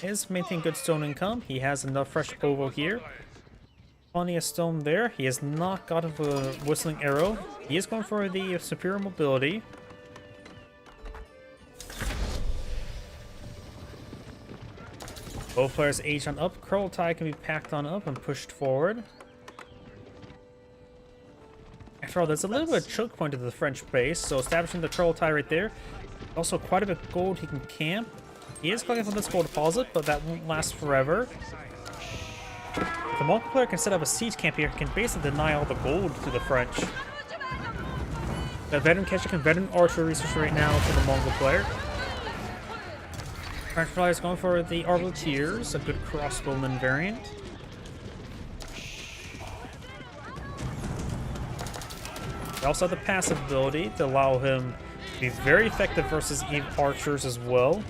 is maintaining good stone income. He has enough fresh ovo here. Plenty of stone there. He has not got a whistling arrow. He is going for the superior mobility. Both players age on up. Kurultai can be packed on up and pushed forward. After all, there's a little bit of choke point to the French base, so establishing the Kurultai right there. Also quite a bit of gold he can camp. He is collecting from this gold deposit, but that won't last forever. If the Mongol player can set up a siege camp here, he can basically deny all the gold to the French. The veteran catcher and veteran archer research right now to the Mongol player. French player is going for the Arbaletiers, a good crossbowman variant. They also have the passive ability to allow him to be very effective versus archers as well.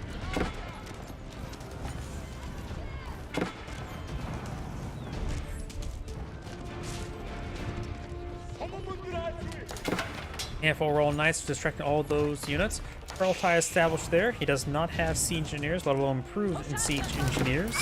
And for overall knights, distracting all those units. Kurultai established there. He does not have siege engineers, let alone improved in siege engineers.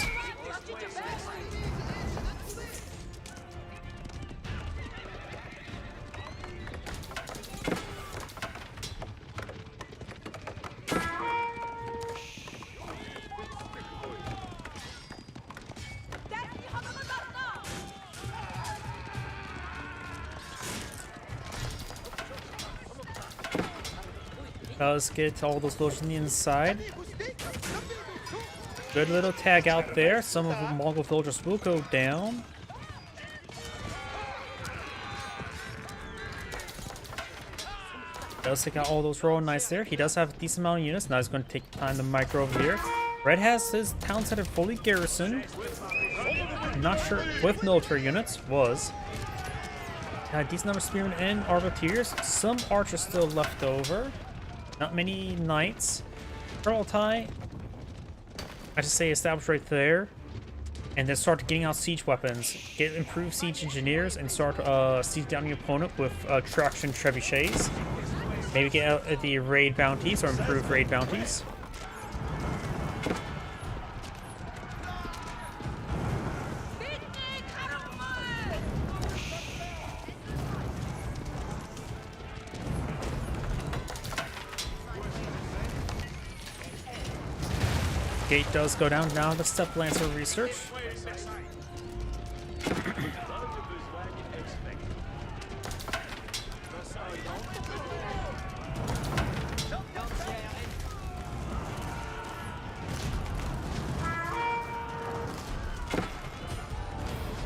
Does get all those villagers on the inside. Good little tag out there. Some of the Mongol villagers will go down. Does take out all those Royal Knights there. He does have a decent amount of units. Now he's going to take time to micro over here. Red has his town center fully garrisoned. I'm not sure with military units. Was. A decent number of spearmen and arbaletiers. Some archers still left over. Not many knights. Kurultai, I should say, established right there. And then start getting out siege weapons. Get improved siege engineers and start siege down your opponent with traction trebuchets. Maybe get out the raid bounties or improved raid bounties. Gate does go down now. The Step Lancer research.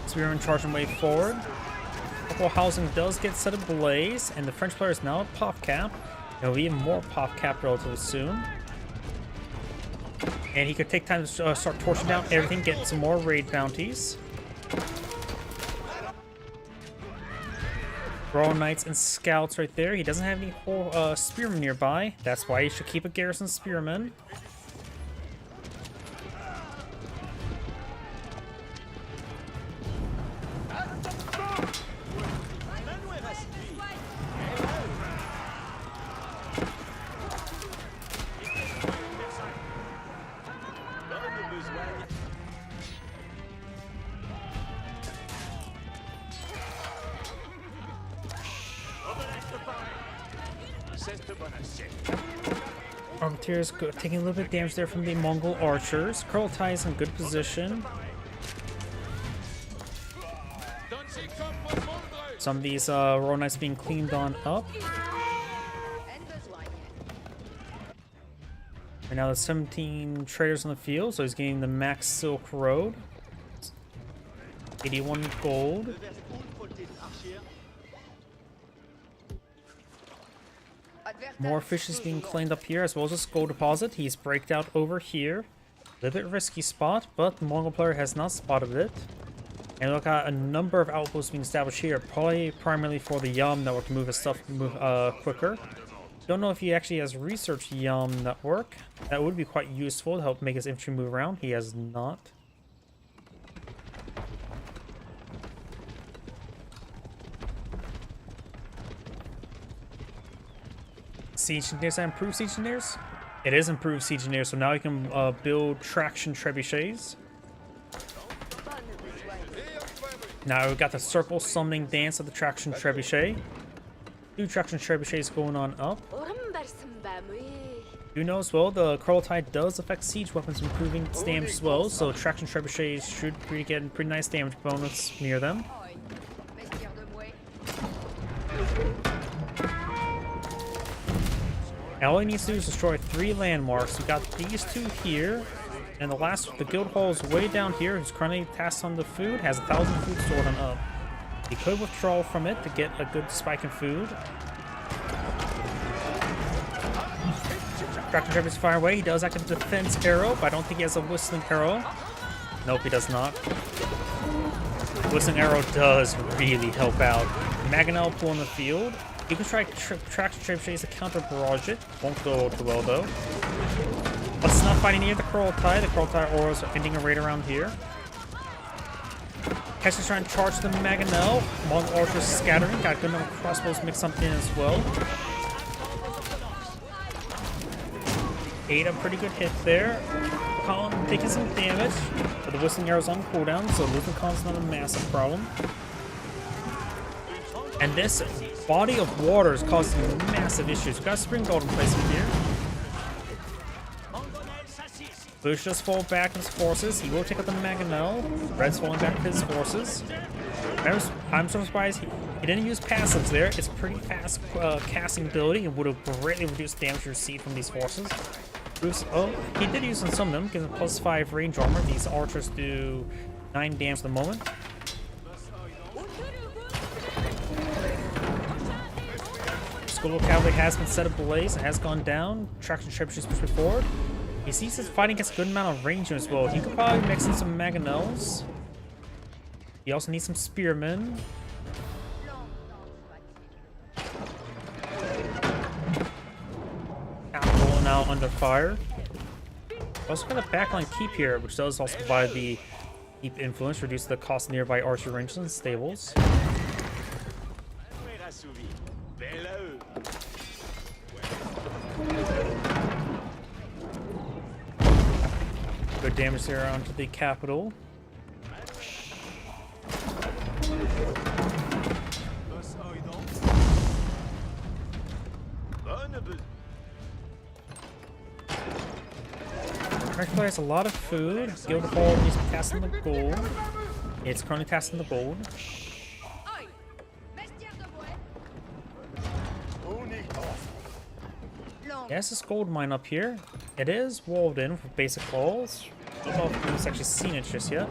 Spearman charging way forward. Couple housing does get set ablaze, and the French player is now at pop cap. There'll be even more pop cap relatively soon. And he could take time to start torching down everything, get some more raid bounties. Royal Knights and Scouts right there. He doesn't have any whole spearmen nearby. That's why he should keep a garrison spearmen. Profiteers taking a little bit of damage there from the Mongol archers. Kurultai is in good position. Some of these Royal Knights being cleaned on up. Right now there's 17 traders on the field, so he's getting the max Silk Road. 81 gold. More fishes being claimed up here, as well as this gold deposit. He's braked out over here. A little bit risky spot, but the Mongol player has not spotted it. And look at a number of outposts being established here, probably primarily for the Yam network to move his stuff quicker. Don't know if he actually has researched Yam network. That would be quite useful to help make his infantry move around. He has not. Siege engineers and improved siege engineers? It is improved siege engineers, so now you can build traction trebuchets. Now we've got the circle summoning dance of the traction trebuchet. 2 traction trebuchets going on up. You know as well, the Kurultai does affect siege weapons, improving its damage as well, so traction trebuchets should be getting pretty nice damage bonus near them. And all he needs to do is destroy 3 landmarks. We got these 2 here, and the guild hall is way down here. Who's currently tasked on the food, has 1,000 food stored on up. He could withdraw from it to get a good spike in food. Traction trebuchet fire away. He does active defense arrow, but I don't think he has a whistling arrow. Nope, he does not. Whistling arrow does really help out. Mangonel pull in the field. You can try traction trebuchets to counter barrage it. Won't go too well though. But it's not fighting near the Kurultai. The Kurultai auras are ending a raid around here. Kesh is trying to charge the Mangonel. Mongol archers scattering. Got good enough crossbows mixed up in as well. 8, a pretty good hit there. Colin taking some damage, but the whistling arrow's on cooldown, so losing Colin's not a massive problem. And this body of water is causing massive issues. We've got Spring Golden placement here. Bush just fall back with his forces. He will take out the Mangonel. Red's falling back with his forces. I'm so surprised he didn't use passives there. It's pretty fast casting ability and would have greatly reduced damage received from these forces. Bruce, oh, he did use on some of them, gives him +5 range armor. These archers do 9 damage at the moment. School Cavalry has been set ablaze and has gone down. Traction trebuchets pushed forward. He sees his fighting gets a good amount of range as well. He could probably mix in some Mangonels. He also needs some Spearmen. Capital now under fire. Also got a backline keep here, which does also provide the keep influence, reduce the cost of nearby archer ranges and stables. Good damage there onto the capital. Player has a lot of food. Guild Hall needs to cast in the gold. It's currently casting the gold. There's this gold mine up here. It is walled in with basic walls. I don't know if anyone's actually seen it just yet.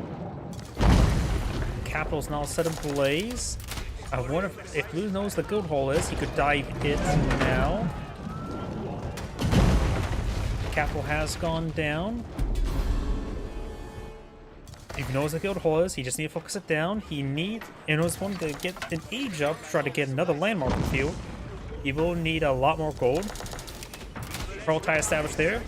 The capital's now set ablaze. I wonder if Blue knows the guild hall is, he could dive it now. The capital has gone down. If he knows the guild hall is, he just needs to focus it down. He needs, in order to get an age up, try to get another landmark in the field. He will need a lot more gold. Kurultai established there.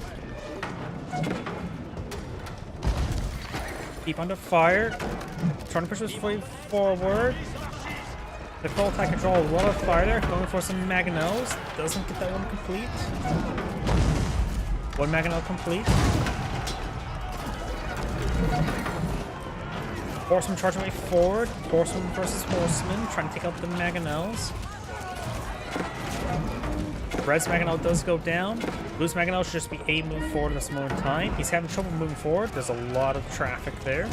Keep under fire. Trying to push this way forward. The Kurultai can draw a lot of fire there. Going for some Mangonels. Doesn't get that one complete. One Mangonel complete. Horseman charging way forward. Horseman versus Horseman. Trying to take out the Mangonels. Red's Mangonel does go down. Blue's Mangonel should just be able to move forward at this moment in time. He's having trouble moving forward. There's a lot of traffic there.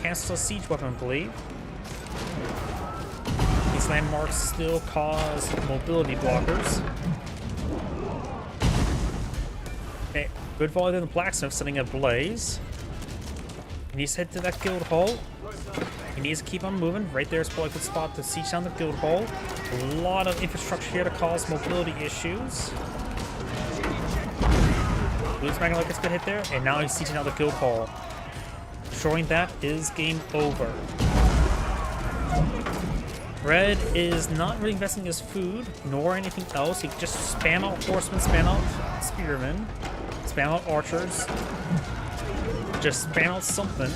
Cancel a siege weapon, I believe. These landmarks still cause mobility blockers. Okay, good volley to the blacksmith, setting a blaze. He needs to head to that guild hall. He needs to keep on moving. Right there is probably a good spot to siege down the guild hall. A lot of infrastructure here to cause mobility issues. Blue's Magnet gets a good hit there, and now he's sieging out the guild hall. Destroying that is game over. Red is not really investing his food, nor anything else. He can just spam out horsemen, spam out spearmen, spam out archers. Just spam out something.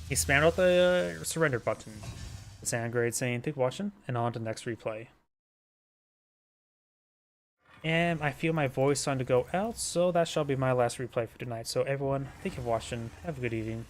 He spammed out the surrender button. It's Angrade saying, thanks for watching, and on to the next replay. And I feel my voice starting to go out, so that shall be my last replay for tonight. So everyone, thank you for watching. Have a good evening.